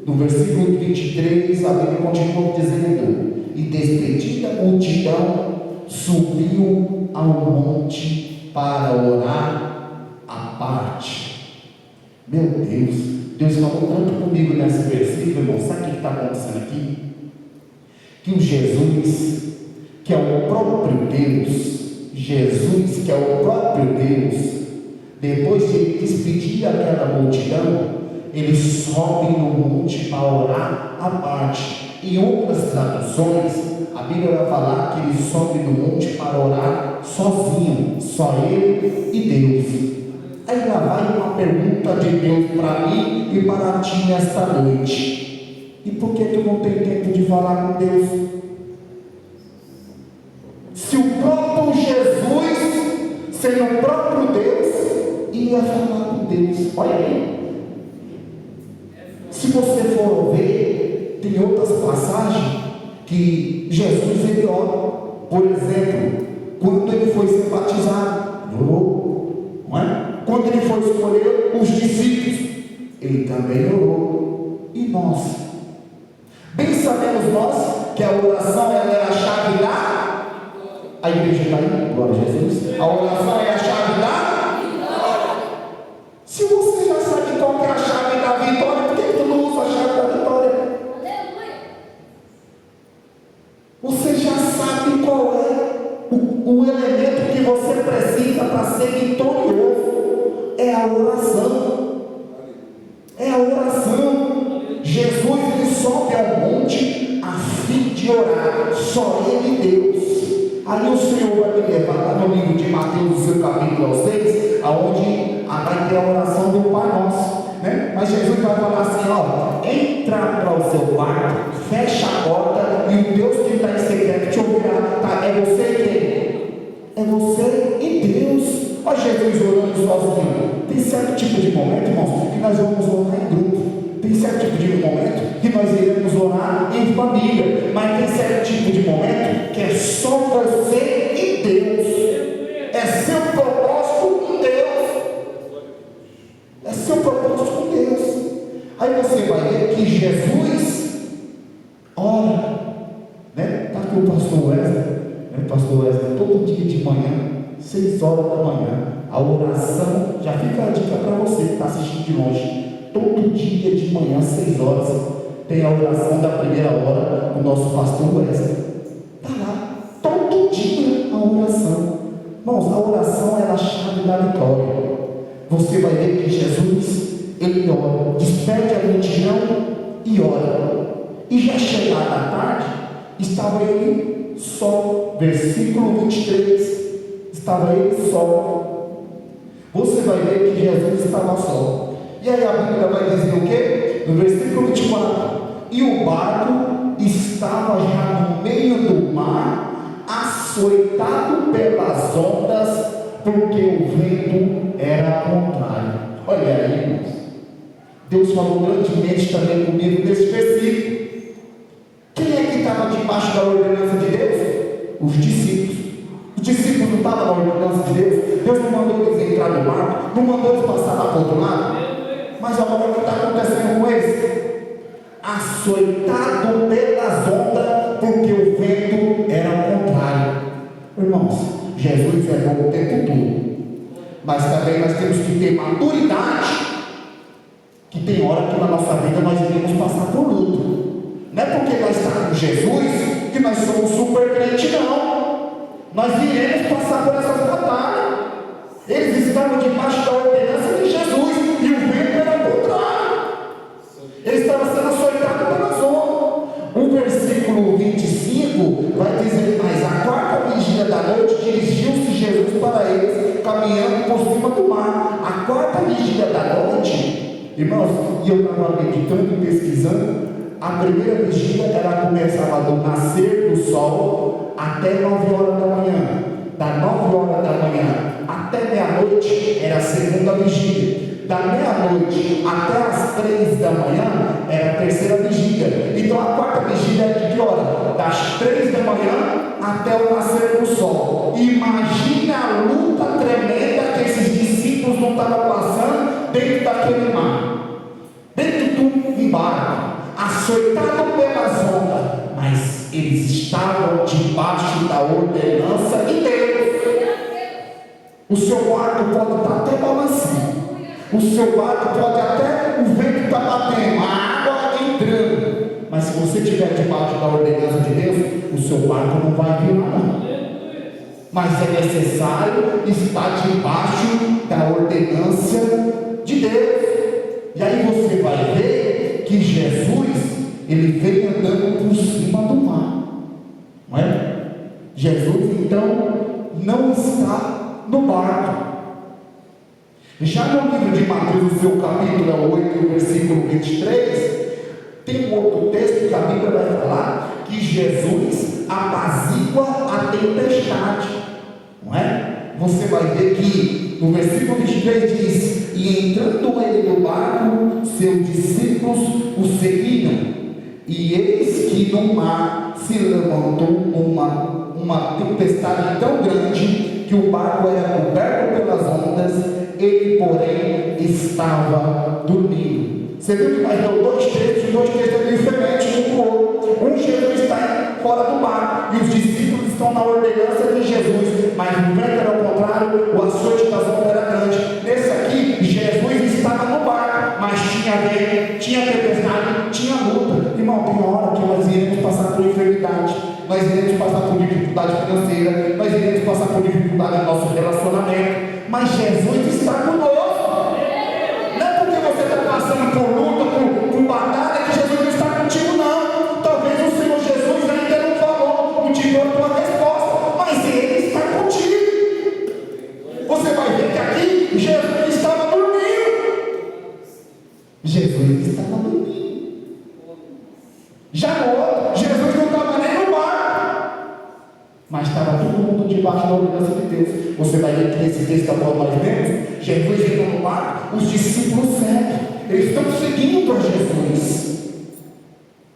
no versículo 23, a Bíblia continua dizendo: e despedida a multidão, subiu ao monte para orar à parte. Meu Deus falou tanto comigo nesse versículo, irmão. Sabe o que está acontecendo aqui? Que o Jesus, que é o próprio Deus, Jesus, que é o próprio Deus, depois de despedir aquela multidão, ele sobe no monte para orar à parte. Em outras traduções, a Bíblia vai falar que ele sobe no monte para orar sozinho, só ele e Deus. Aí lá vai uma pergunta de Deus para mim e para ti nesta noite: e por que tu não tem tempo de falar com Deus? Se o próprio Jesus, sendo o próprio Deus, ia falar com Deus. Olha aí. Se você for ver, tem outras passagens que Jesus ele ora. Por exemplo, quando ele foi ser batizado, ele orou, não é? Quando ele foi escolher os discípulos, ele também orou. E nós? Bem sabemos nós que a oração ela é a chave da... A igreja está aí, glória a Jesus. A oração é a chave da vitória. Se você já sabe qual é a chave da vitória, por que tu não usa a chave da vitória? Aleluia. Você já sabe qual é o elemento que você precisa para ser vitorioso. É a oração. É a oração. Jesus ele sobe ao monte a fim de orar. Só ele e Deus. Aí o Senhor vai me levar lá no livro de Mateus, no seu capítulo 6, aonde vai ter a oração do Pai Nosso, né? Mas Jesus vai falar assim, ó: entra para o seu quarto, fecha a porta e o Deus que está em secreto te ouvirá. Tá? É você e quem? É você e Deus. Olha Jesus orando sozinho. Tem certo tipo de momento, irmãos, que nós vamos orar em grupo. Tem certo tipo de momento que nós iremos orar em família, mas tem certo tipo de momento que é só você e Deus. É seu propósito com Deus. É seu propósito com Deus. Aí você vai ver que Jesus ora, né? Está aqui o pastor Wesley, né? Pastor Wesley, todo dia de manhã, 6 horas da manhã, a oração, já fica a dica para você que está assistindo de longe. Todo dia de manhã, 6 horas, tem a oração da primeira hora do nosso pastor Wesley. Está lá, todo dia a oração. Irmãos, a oração é a chave da vitória. Você vai ver que Jesus, ele ora, despede a multidão e ora. E já chegada a tarde, estava ele só. Versículo 23, estava ele só. Você vai ver que Jesus estava só. E aí a Bíblia vai dizer o quê? No versículo 24: e o barco estava já no meio do mar, açoitado pelas ondas, porque o vento era contrário. Olha aí, irmãos. Deus falou grandemente também comigo nesse versículo. Quem é que estava debaixo da ordenança de Deus? Os discípulos. Os discípulos não estavam na ordenança de Deus. Deus não mandou eles entrar no barco, não mandou eles passar lá para o outro lado. Mas agora o que está acontecendo com eles? Açoitado pelas ondas, porque o vento era contrário. Irmãos, Jesus é bom o tempo todo, mas também nós temos que ter maturidade, que tem hora que na nossa vida nós iremos passar por luto. Não é porque nós estamos com Jesus que nós somos super crentes, não. Nós iremos passar por essas batalhas. Eles estavam debaixo da ordenança de Jesus e o vento era contrário. Eles estavam sendo açoitados pela zona. O versículo 25 vai dizer: mas a quarta vigília da noite dirigiu-se Jesus para eles, caminhando por cima do mar. A quarta vigília da noite, irmãos, e eu estava meditando e pesquisando, a primeira vigília ela começava do nascer do sol até 9 horas da manhã. Da 9 horas da manhã até meia-noite era a segunda vigília. Da meia-noite até as 3 da manhã era a terceira vigília. Então a quarta vigília é de que hora? Das 3 da manhã até o nascer do sol. Imagina a luta tremenda que esses discípulos não estavam passando dentro daquele mar, dentro do barco, açoitado pelas ondas, mas eles estavam debaixo da ordenança de Deus. O seu barco pode estar até balançando, o seu barco pode até, o vento está batendo, a água entrando, mas se você estiver debaixo da ordenança de Deus, o seu barco não vai virar não. Mas é necessário estar debaixo da ordenança de Deus. E aí você você vai ver que Jesus, ele veio andando por cima do mar, não é? Jesus então não está no barco. Já no livro de Mateus, o seu capítulo 8, versículo 23, tem um outro texto que a Bíblia vai falar que Jesus apazigua a tempestade, não é? Você vai ver que no versículo 23 diz: e entrando ele no barco, seus discípulos o seguiram, e eis que no mar se levantou uma tempestade tão grande que o barco era coberto pelas ondas, ele porém estava dormindo. Você viu que nós deu dois textos diferentes um do outro. Um, Jesus está fora do mar e os discípulos estão na ordenança de Jesus, mas no vento era ao contrário, o açoite das ondas era grande. Nesse aqui, Jesus estava no barco, mas tinha vento, tinha tempestade, tinha luta. Irmão, tem uma hora que nós iremos passar por enfermidade, nós iremos passar por dificuldade financeira, nós iremos passar por dificuldade no nosso relacionamento, mas Jesus está conosco. Não é porque você está passando por luta, por batalha, que Jesus não está contigo, não. Talvez o Senhor Jesus ainda não falou, não te deu a tua resposta, mas Ele está contigo. Você vai ver que aqui Jesus estava dormindo. Jesus estava dormindo. Já no outro, Jesus não estava nem no barco, mas estava todo mundo debaixo da ordenança de Deus. Você vai ver que nesse texto que nós vemos, Jesus entra no barco, os discípulos seguem, eles estão seguindo a Jesus,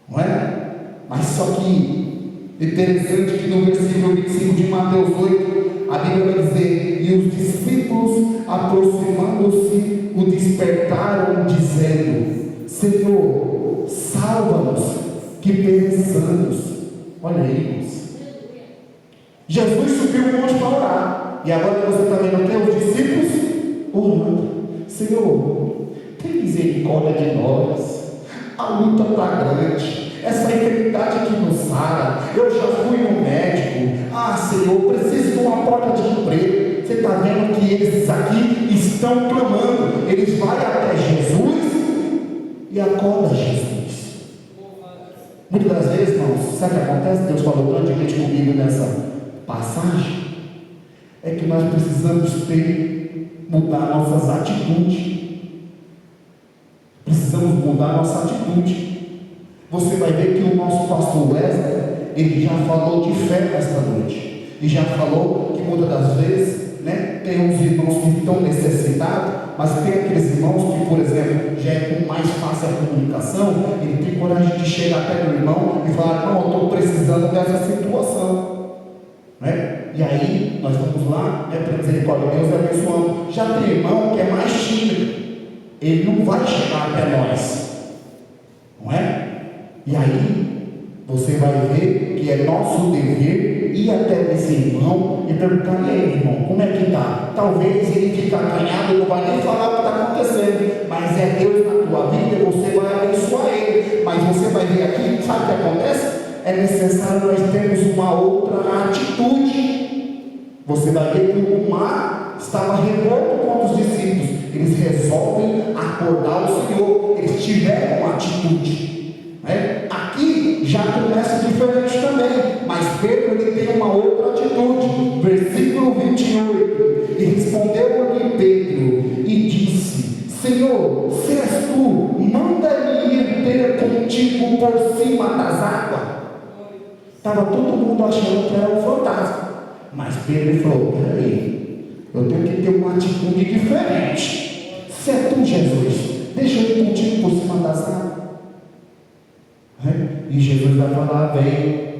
não é? Mas só que interessante que no versículo 25 de Mateus 8, a Bíblia vai dizer: e os discípulos, aproximando-se, o despertaram, dizendo: Senhor, salva-nos, que pereçamos. Olha aí, irmãos. Jesus subiu o monte para orar, e agora você está vendo até os discípulos orando: Senhor, tem misericórdia de nós, a luta está grande, essa enfermidade aqui nos sara, eu já fui no médico, Senhor, preciso de uma porta de emprego. Você está vendo que eles aqui estão clamando, eles vão até Jesus e acordam Jesus. Muitas das vezes, irmãos, sabe o que acontece? Deus falou grandemente comigo nessa passagem, é que nós precisamos mudar nossas atitudes. Precisamos mudar nossa atitude. Você vai ver que o nosso pastor Wesley, ele já falou de fé nesta noite, e já falou que muitas das vezes, né, tem uns irmãos que estão necessitados, mas tem aqueles irmãos que, por exemplo, já é com mais fácil a comunicação, ele tem coragem de chegar até do irmão e falar: não, eu estou precisando dessa situação. Né? E aí nós vamos lá, né, para misericórdia de Deus, abençoando. Já tem irmão que é mais tímido, ele não vai chegar até nós, não é? E aí você vai ver que é nosso dever ir até esse irmão e perguntar: e aí, irmão, como é que está? Talvez ele fique acanhado e não vai nem falar o que está acontecendo, mas é Deus na tua vida, você vai abençoar ele. Mas você vai ver aqui, sabe o que acontece? É necessário nós termos uma outra atitude. Você vai ver que o mar estava revolto contra os discípulos. Eles resolvem acordar o Senhor, eles tiveram uma atitude, né? Aqui já começa diferente também, mas Pedro ele tem uma outra atitude. Versículo 28: e respondeu-lhe Pedro e disse: Senhor, se és tu, manda-me ir ter contigo por cima das águas. Estava todo mundo achando que era um fantasma, mas Pedro falou: peraí, eu tenho que ter uma atitude diferente. Se é tu, Jesus, deixa eu ir contigo por cima das águas. E Jesus vai falar: vem.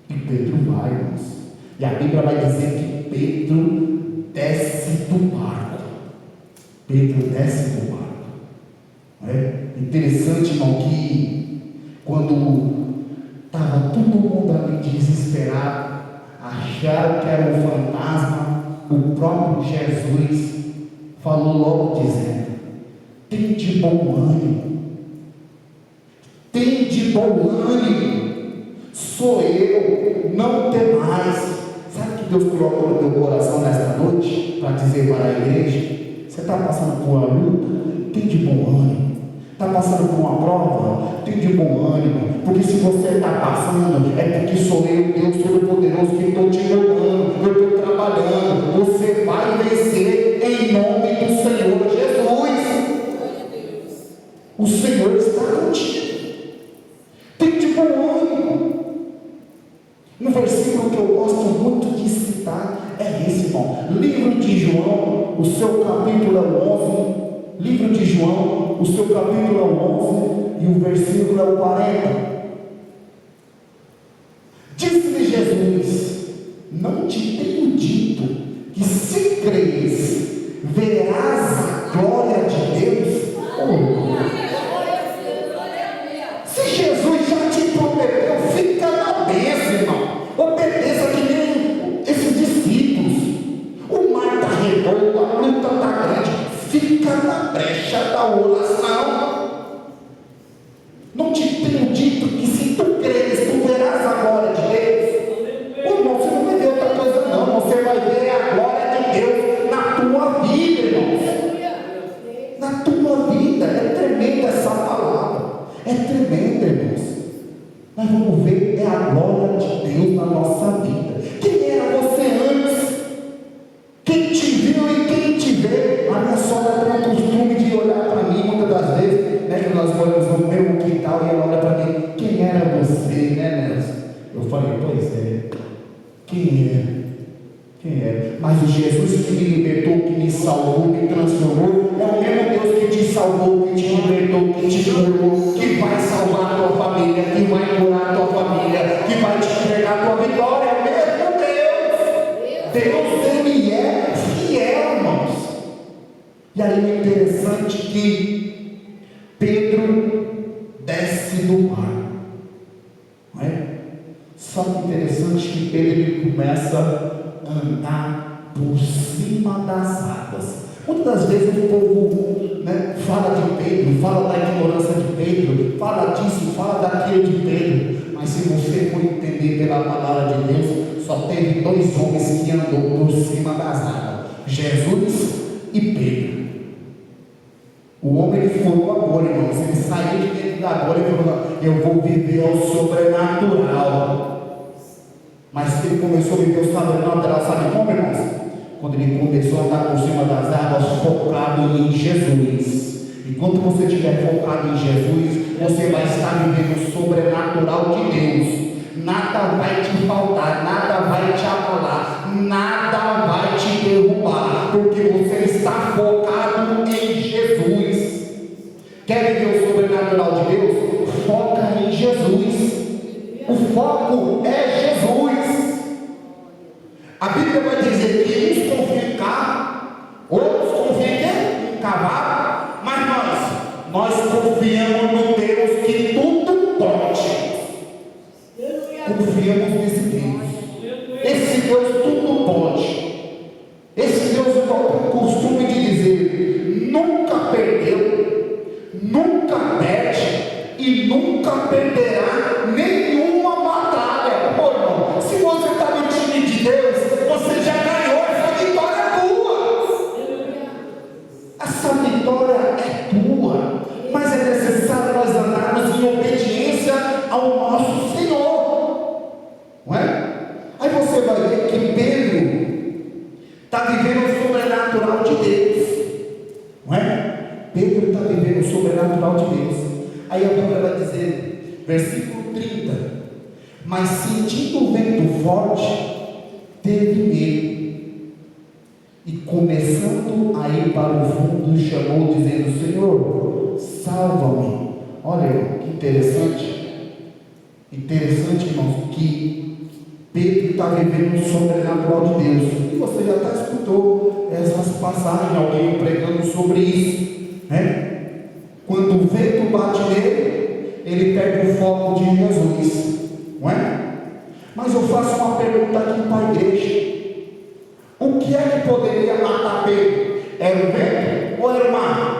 E Pedro vai, irmãos. E a Bíblia vai dizer que Pedro desce do barco. Pedro desce do barco. Interessante, irmão, que quando estava todo mundo ali desesperado, acharam que era um fantasma, o próprio Jesus falou logo dizendo: tem de bom ânimo. Tem de bom ânimo, sou eu, não tem mais. Sabe o que Deus colocou no meu coração nesta noite para dizer para a igreja? Você está passando por uma luta? tem de bom ânimo. Está passando por uma prova? Tem de bom ânimo. Porque se você está passando, é porque sou eu, Deus Todo-Poderoso, que estou te ajudando, eu estou trabalhando. Você vai vencer em nome do Senhor Jesus. O Senhor está contigo. Tem de bom ânimo. Um versículo que eu gosto muito de citar é esse, irmão. Livro de João, o seu capítulo 11. Livro de João, o seu capítulo 11 e o versículo 40. Disse-lhe Jesus: não te tenho dito que se creres, verás a glória de Deus? Se Jesus já te prometeu, fica na bênção, irmão. Obedeça que nem esses discípulos. O mar está revolto, a luta está grande. Fica na brecha da oração. Não te tenho dito que se tu creres, tu verás a glória de Deus? Irmão, você não vai ver outra coisa não. Você vai ver a glória de Deus na tua vida, irmãos. Na tua vida. É tremenda essa palavra. É tremenda, irmãos. Nós vamos ver é a glória de Deus na nossa vida. Quem era você antes? Quem te viu e quem te vê? A minha sogra tem o costume de olhar para mim muitas das vezes, né, que nós moramos no meu quintal e ela olha para mim: quem era você, né, Nelson? Eu falei: pois é, quem é? Quem é? Mas o Jesus que me libertou, que me salvou, me transformou, é o mesmo Deus que te salvou, que te libertou, que te curou, que vai salvar a tua família, que vai curar a tua família, que vai te entregar a tua vitória. É o mesmo Deus. Deus, Ele é fiel, irmãos. E aí é interessante que Pedro desce do mar, não é? Só que interessante que Pedro ele começa andar por cima das águas. Muitas das vezes o povo, né, fala de Pedro, fala da ignorância de Pedro, fala disso, fala daquilo de Pedro. Mas se você for entender pela palavra de Deus, só teve dois homens que andou por cima das águas: Jesus e Pedro. O homem ele foi agora, irmãos. Ele saiu de dentro da agora e falou: eu vou viver ao sobrenatural. Mas ele começou a viver o sobrenatural, sabe como, irmãos? Quando ele começou a andar por cima das águas, focado em Jesus. E quando você estiver focado em Jesus, você vai estar vivendo o sobrenatural de Deus. Nada vai te faltar, nada vai te abalar, nada vai te derrubar, porque você está focado em Jesus. Quer viver o sobrenatural de Deus? Foca em Jesus. O foco é Jesus. A Bíblia vai dizer que uns confiam em carro, outros confiam em cavalo, mas nós confiamos no Deus que tudo pode. Confiamos nesse Deus. Esse Deus tudo pode. Esse Deus tem o costume de dizer: nunca perdeu, nunca perde e nunca perderá nenhuma batalha. Pô, irmão, se você está no time de Deus, você já ganhou, essa vitória é tua. Essa vitória é tua. Mas é necessário nós andarmos em obediência ao nosso Senhor, não é? Aí você vai ver que Pedro está vivendo o sobrenatural de Deus, não é? Pedro está vivendo o sobrenatural de Deus. Aí a Bíblia vai dizer, versículo 30: mas sentindo o vento forte, teve medo, e começando a ir para o fundo, chamou, dizendo: Senhor, salva-me. Olha que interessante, irmãos, que Pedro está vivendo o sobrenatural de Deus. E você já até escutou essas passagens, alguém pregando sobre isso, né? Quando o vento bate nele, ele perde o foco de Jesus, não é? Mas eu faço uma pergunta aqui para a igreja: o que é que poderia matar Pedro? Era o vento ou era o mar?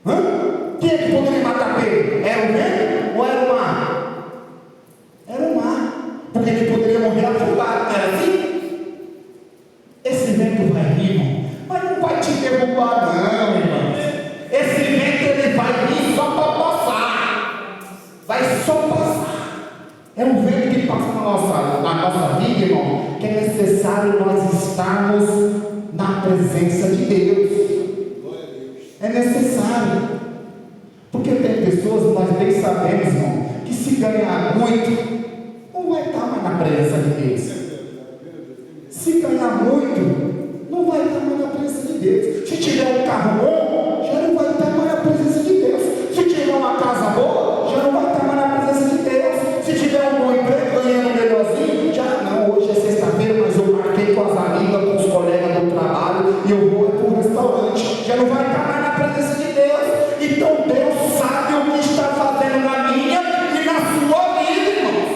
O que é que poderia matar Pedro? Era o vento ou era o mar? Era o mar, porque ele poderia morrer afogado, era assim? Esse vento vai vir, irmão, mas não vai te derrubar não, irmão. na nossa vida, irmão, que é necessário nós estarmos na presença de Deus. É necessário. Porque tem pessoas, nós bem sabemos, irmão, que se ganhar muito, não vai estar mais na presença de Deus. Se ganhar muito, não vai estar mais na presença de Deus. Se tiver um carro bom, já não vai estar mais na presença de Deus. Se tiver uma casa boa, já não vai estar mais na presença de Deus. Se tiver um bom emprego, ganhando melhorzinho, já não. Hoje é sexta-feira, mas eu marquei com as amigas, com os colegas do trabalho, e eu vou para o restaurante. Já não vai estar mais na presença de Deus. Então Deus sabe o que está fazendo na minha e na sua vida, irmãos.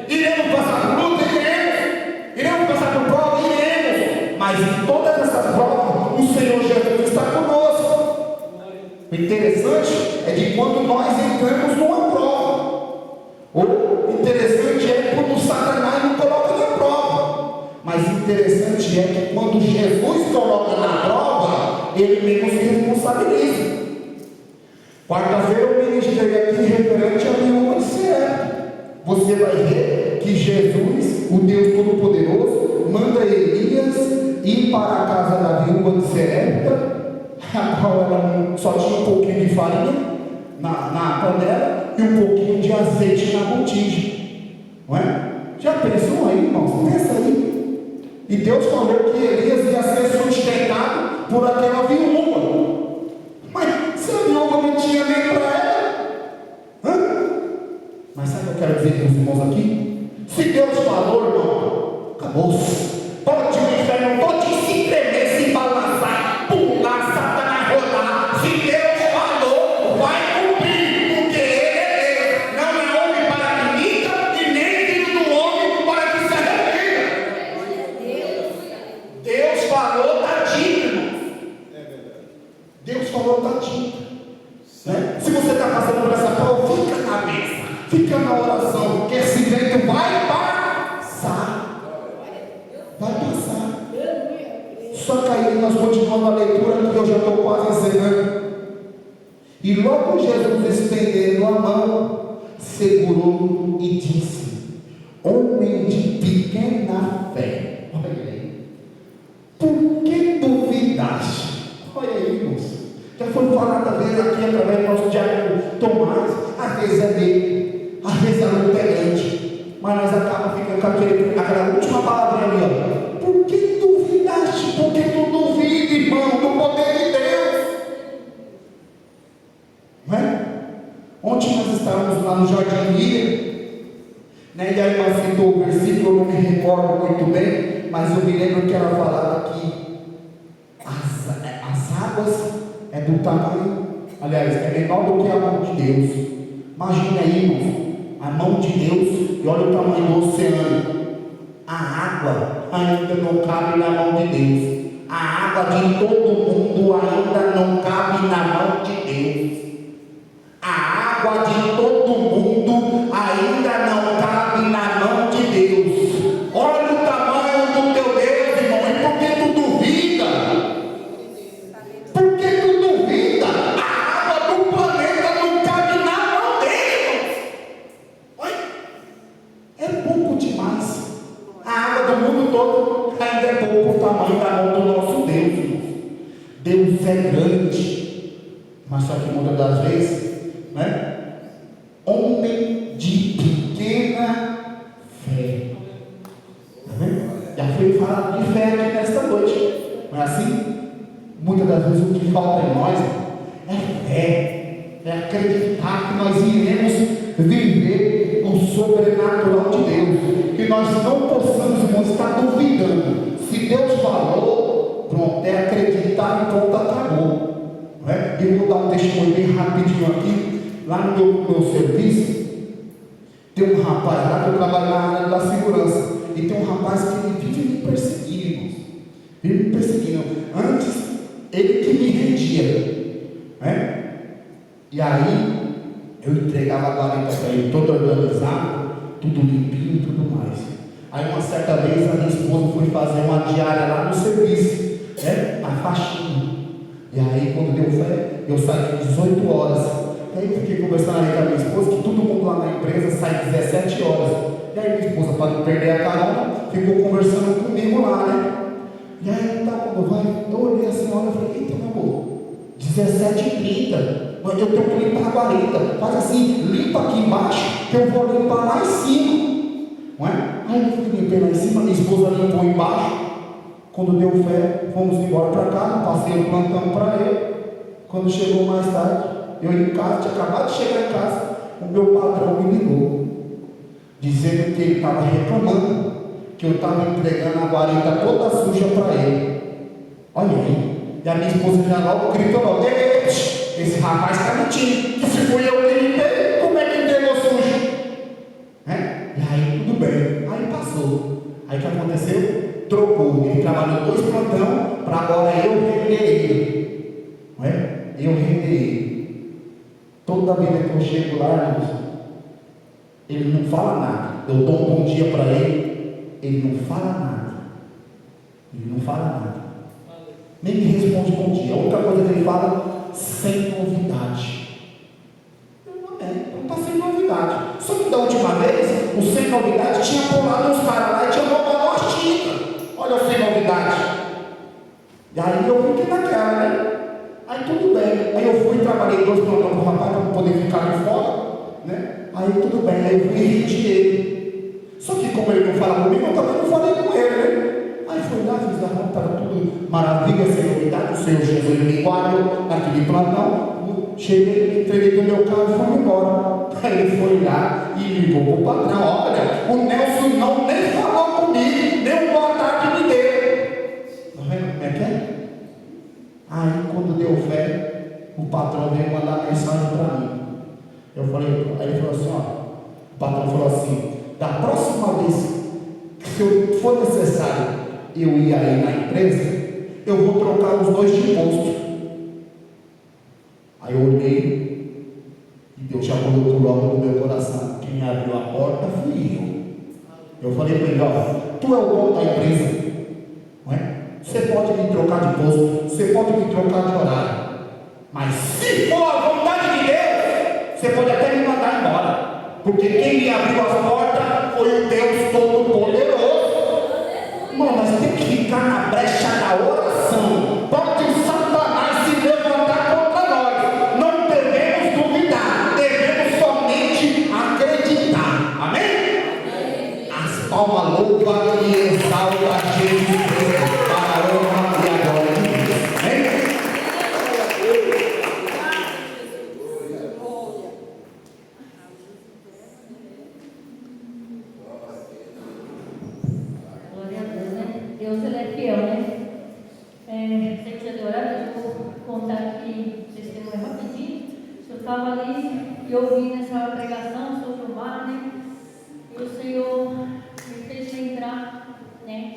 Iremos passar por luta, iremos passar por prova, iremos. Mas em todas essas provas, o Senhor Jesus está conosco. O interessante é de quando nós entramos numa prova. O interessante é quando Satanás nos coloca na prova. Mas interessante é que quando Jesus coloca na prova, ele mesmo se responsabiliza. Quarta-feira eu ministrei aqui referente à viúva de Serepta. Você vai ver que Jesus, o Deus Todo-Poderoso, manda Elias ir para a casa da viúva de Serepta, a qual ela só tinha um pouquinho de farinha na panela e um pouquinho de azeite na botija. Não é? Já pensou aí, irmãos? Pensa aí. E Deus falou que Elias ia ser sustentado por aquela viúva. Mas se a viúva não tinha nem para ela, mas sabe o que eu quero dizer para os irmãos aqui? Se Deus falou, irmão, acabou-se. Pode o inferno, pode se tremer, se balançar, pular, Satanás rodar. Se Deus falou, vai cumprir, porque Ele é Deus. Não é homem para que minta, e nem filho do homem para que se arrependa. Deus falou, está dito, irmão. Deus falou, está dito. Né? Se você está passando por essa prova, fica na mesa, fica na oração, que esse vento vai passar. Vai passar. Só que aí nós continuamos a leitura, que eu já estou quase encerrando. E logo Jesus, estendendo a mão, segurou e disse: homem de pequena fé, olha aí, por que duvidaste? Olha aí, irmãos. Já foi falado também aqui através do nosso diácono Tomás. Às vezes é dele, às vezes a luta é grande, mas nós acabamos ficando com aquela última palavra ali, ó. Por que duvidaste? Por que tu duvida, irmão, do poder de Deus? Não é? Ontem nós estávamos lá no Jardim Líder, né? E a irmã citou o versículo, eu não me recordo muito bem, mas eu me lembro que ela falava que as águas é do tamanho, aliás, é menor do que a mão de Deus. Imagina aí, irmãos, a mão de Deus, e olha o tamanho do oceano. A água ainda não cabe na mão de Deus. A água de todo mundo ainda não cabe na mão de Deus. A água de todo mundo ainda não cabe na mão de Deus. Olha o tamanho do teu Deus, irmão. E por que tu duvida? Por que tu duvida? A água do planeta não cabe na mão dele, irmão. É pouco demais. A água do mundo todo ainda é pouco o tamanho da mão do nosso Deus, irmão. Deus é grande, mas só que muitas das vezes, né? Homem de pequena fé. Tá vendo? Já foi falado de fé aqui nesta noite. Não é assim? Muitas das vezes o que falta em nós é fé. É acreditar que nós iremos viver o sobrenatural de Deus. Que nós não possamos, irmãos, estar duvidando. Se Deus falou, pronto, é acreditar e pronto, acabou. Não é? Eu vou dar um testemunho bem rapidinho aqui. Lá no meu serviço, tem um rapaz lá que eu trabalho na área da segurança. E tem um rapaz que ele vive me perseguindo, irmãos. Vive me perseguindo. Antes, ele que me rendia. Né? E aí, eu entregava a guarita para ele, todo organizado, tudo limpinho e tudo mais. Aí, uma certa vez, a minha esposa foi fazer uma diária lá no serviço, né? A faxina. E aí, quando deu fé, eu saí às 18 horas. E aí, eu fiquei conversando ali com a minha esposa, que todo mundo lá na empresa sai às 17 horas. E aí minha esposa, para não perder a carona, ficou conversando comigo lá, né? E aí então, quando vai, eu olhei assim, olha, eu falei, eita meu amor, 17h30, eu tenho que limpar a guarita, faz assim, limpa aqui embaixo, que eu vou limpar lá em cima, não é? Aí eu fui limpar lá em cima, minha esposa limpou embaixo, quando deu fé, fomos embora para casa, passei o plantão para ele. Quando chegou mais tarde, eu em casa, tinha acabado de chegar em casa, o meu patrão me ligou, dizendo que ele estava reclamando, que eu estava entregando a guarita toda suja para ele. Olha aí. E a minha esposa já logo gritou logo, esse rapaz está mentindo, que se fui eu que limpei, como é que entregou sujo? E aí tudo bem, aí passou. Aí o que aconteceu? Trocou, ele trabalhou 2 plantão, para agora eu render ele. Não é? Eu render ele. Toda vida que eu chego lá, ele não fala nada. Eu dou um bom dia para ele não fala nada. Ele não fala nada. Nem me responde bom dia. A única coisa que ele fala, sem novidade. Não está sem novidade. Só que da última vez, o sem novidade tinha pulado uns caras lá e tinha roubado uma tinta. Olha o sem novidade. E aí eu fiquei naquela, né? Aí tudo bem. Aí eu fui e trabalhei 2 plantões com o rapaz para não poder ficar de fora, né? Aí tudo bem. Aí eu fui e rendi ele. Só que como ele não fala comigo, eu também não falei com ele, né? Aí fui lá, fiz a roupa, estava tudo maravilha, sem novidade. O Senhor Jesus me guardou naquele plantão. Cheguei, entreguei do meu carro e fui embora. Aí ele foi lá e ligou para o patrão. Olha, o Nelson não nem falou comigo, nem um boa tarde me deu. Está vendo como é que é? Aí quando deu fé, o patrão veio mandar mensagem para mim. Eu falei, aí ele falou assim, ó, o patrão falou assim, da próxima vez que se eu for necessário eu ir aí na empresa, eu vou trocar os 2 de posto. Aí eu olhei e Deus já colocou logo no meu coração. Quem abriu a porta fui eu. Eu falei para ele, ó, tu é o dono da empresa, não é? Você pode me trocar de posto, você pode me trocar de horário, mas se for a vontade de Deus, você pode até me mandar embora, porque quem me abriu as portas foi o Deus Todo-Poderoso. Mano, nós temos que ficar na brecha da oração. Pode o Satanás se levantar contra nós, não devemos duvidar, devemos somente acreditar. Amém? As palmas louva e exalta a Jesus Cristo para a honra e a glória de Deus. Amém? Glória a Deus, né? Deus, ele é fiel, né? Sei que já deu horário, eu vou contar aqui testemunho rapidinho. Eu estava ali e ouvi nessa pregação sobre o mar, né? E o Senhor me fez lembrar, né?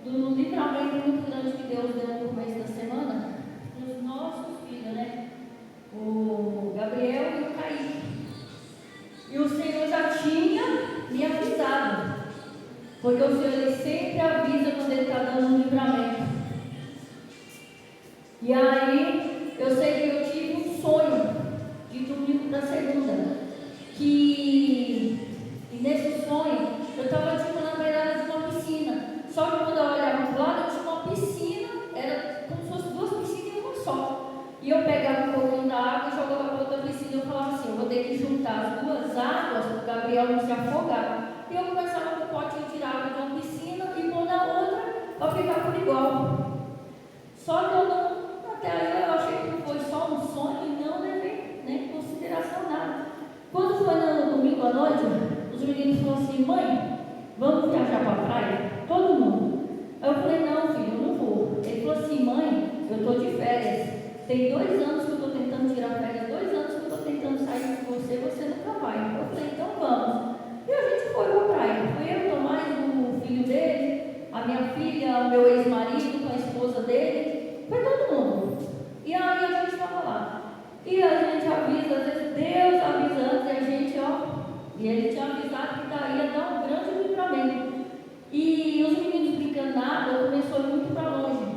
Do livramento muito grande que Deus deu no começo da semana dos nossos filhos, né? O Gabriel e o Kaique. E o Senhor já tinha me avisado, porque o Senhor ele sempre avisa quando ele está dando um livramento. E aí, eu sei que eu tive um sonho de domingo para segunda, e nesse sonho eu estava tipo na beirada de uma piscina. Só que quando eu olhava para o lado, eu tinha uma piscina, era como se fosse 2 piscinas em uma só. E eu pegava um pouquinho da água e jogava para outra piscina. E eu falava assim, eu vou ter que juntar as 2 águas para o Gabriel não se afogar. E eu começava com o potinho de água de uma piscina e pôr na outra para ficar por igual. Só que eu não, até aí eu achei que foi só um sonho e não levei nem em consideração nada. Quando foi no domingo à noite, os meninos falaram assim, mãe, vamos viajar para a praia? Todo mundo. Aí eu falei, não filho, eu não vou. Ele falou assim, mãe, eu estou de férias. Tem 2 anos que eu estou tentando tirar férias, 2 anos que eu estou tentando sair com você, você nunca vai. Eu falei, então vamos. E a gente foi para a praia. Foi eu, Tomás, o filho dele, a minha filha, o meu ex-marido, com a esposa dele. Foi todo mundo. E aí a gente estava lá. E a gente avisa, às vezes Deus avisa antes e a gente, ó. E ele tinha avisado que daí ia dar um grande livramento. E os meninos brincando na água, começou a ir muito para longe.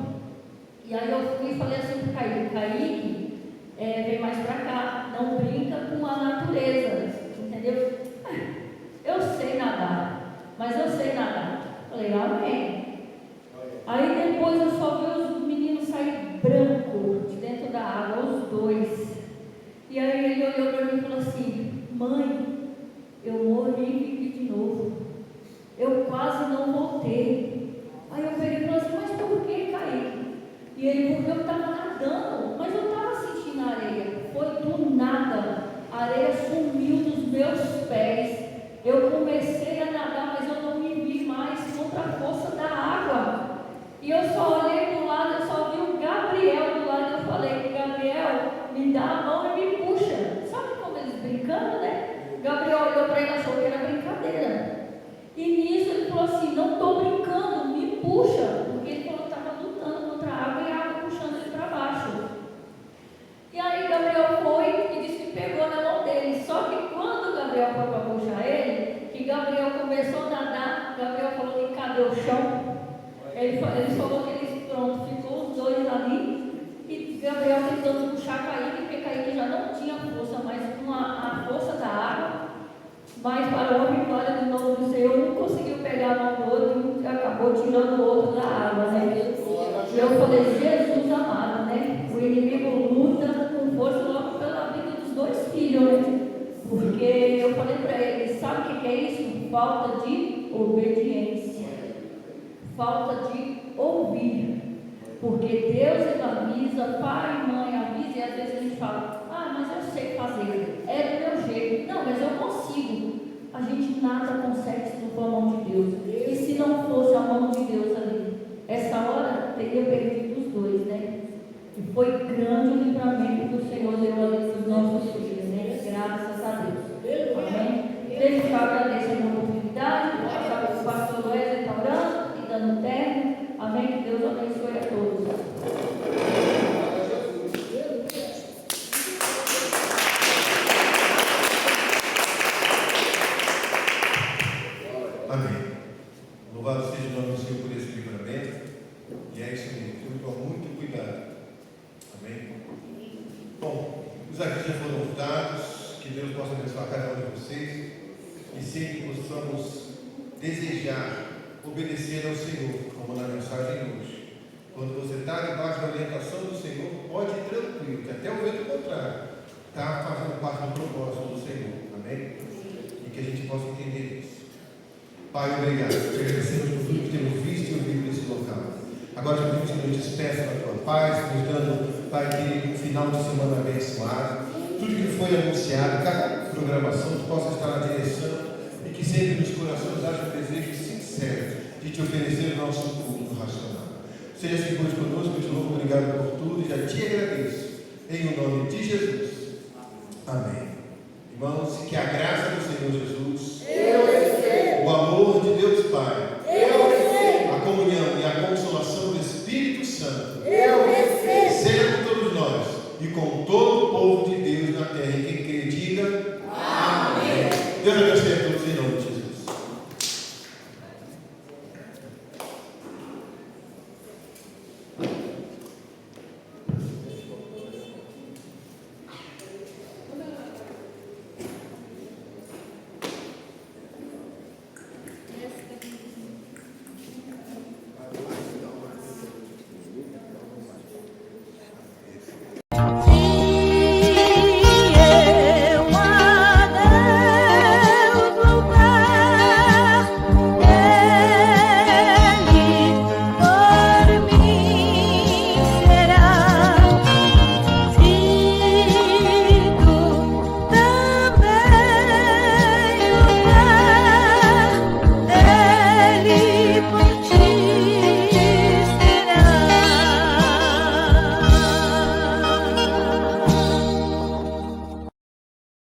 E aí eu fui e falei assim para o Kaique, Kaique, vem mais para cá, não brinca com a natureza, entendeu? Eu sei nadar. me dá a mão e me puxa. Sabe como eles brincando, né? Gabriel olhou para ele e achou que era brincadeira. E nisso ele falou assim, não estou brincando, me puxa. Porque ele falou que estava lutando contra a água e a água puxando ele para baixo. E aí Gabriel foi e disse que pegou na mão dele. Só que quando Gabriel foi para puxar ele, que Gabriel começou a nadar, Gabriel falou que cadê o chão? Ele falou que ele, pronto, ficou os dois ali. E Gabriel tentando puxar Kaique, porque Kaique já não tinha força, mas com a força da água. Mas para a vitória do nome do Senhor, um conseguiu pegar a mão do outro e acabou tirando o outro da água, né? E eu falei, Jesus amado, né? O inimigo luta com força logo pela vida dos dois filhos, né? Porque eu falei para ele, sabe o que é isso? Falta de obediência. Falta de ouvir. Porque Deus ele avisa, pai e mãe avisa, e às vezes a gente fala, mas eu sei fazer, é do meu jeito. Não, mas eu consigo. A gente nada consegue se não for a mão de Deus. E se não fosse a mão de Deus ali, essa hora teria perdido os dois, né? E foi grande o livramento do Senhor deu ali para os nossos filhos, né? Graças a Deus. Amém? Desde que eu agradeço a minha oportunidade, passar para o pastor Wesley está orando e dando terno. Amém? Que Deus abençoe a todos. Amém. Louvado seja o nome do Senhor por esse livramento. E é isso mesmo, tudo com muito cuidado. Amém? Bom, os aqui já foram dados. Que Deus possa abençoar cada um de vocês. E sempre possamos desejar obedecer ao Senhor, como na mensagem hoje. Quando você está debaixo da orientação do Senhor, pode ir tranquilo, que até o vento contrário está fazendo parte do propósito do Senhor. Amém? E que a gente possa entender isso. Pai, obrigado. Te agradecemos por tudo que temos visto e ouvido nesse local. Agora te pedimos que nos despeça na tua paz, nos dando, Pai, que um final de semana abençoado. Tudo que foi anunciado, cada programação, tu possa estar na direção e que sempre nos corações haja um desejo sincero de te oferecer o nosso culto racional. Seja assim hoje conosco, de novo, obrigado por tudo e já te agradeço. Em o nome de Jesus. Amém. Irmãos, que a graça do Senhor Jesus, o amor de Deus Pai, a comunhão e a consolação do Espírito Santo seja com todos nós e com todo o povo de Deus na terra. E quem crê, diga amém. Deus abençoe a todos em nome de Jesus.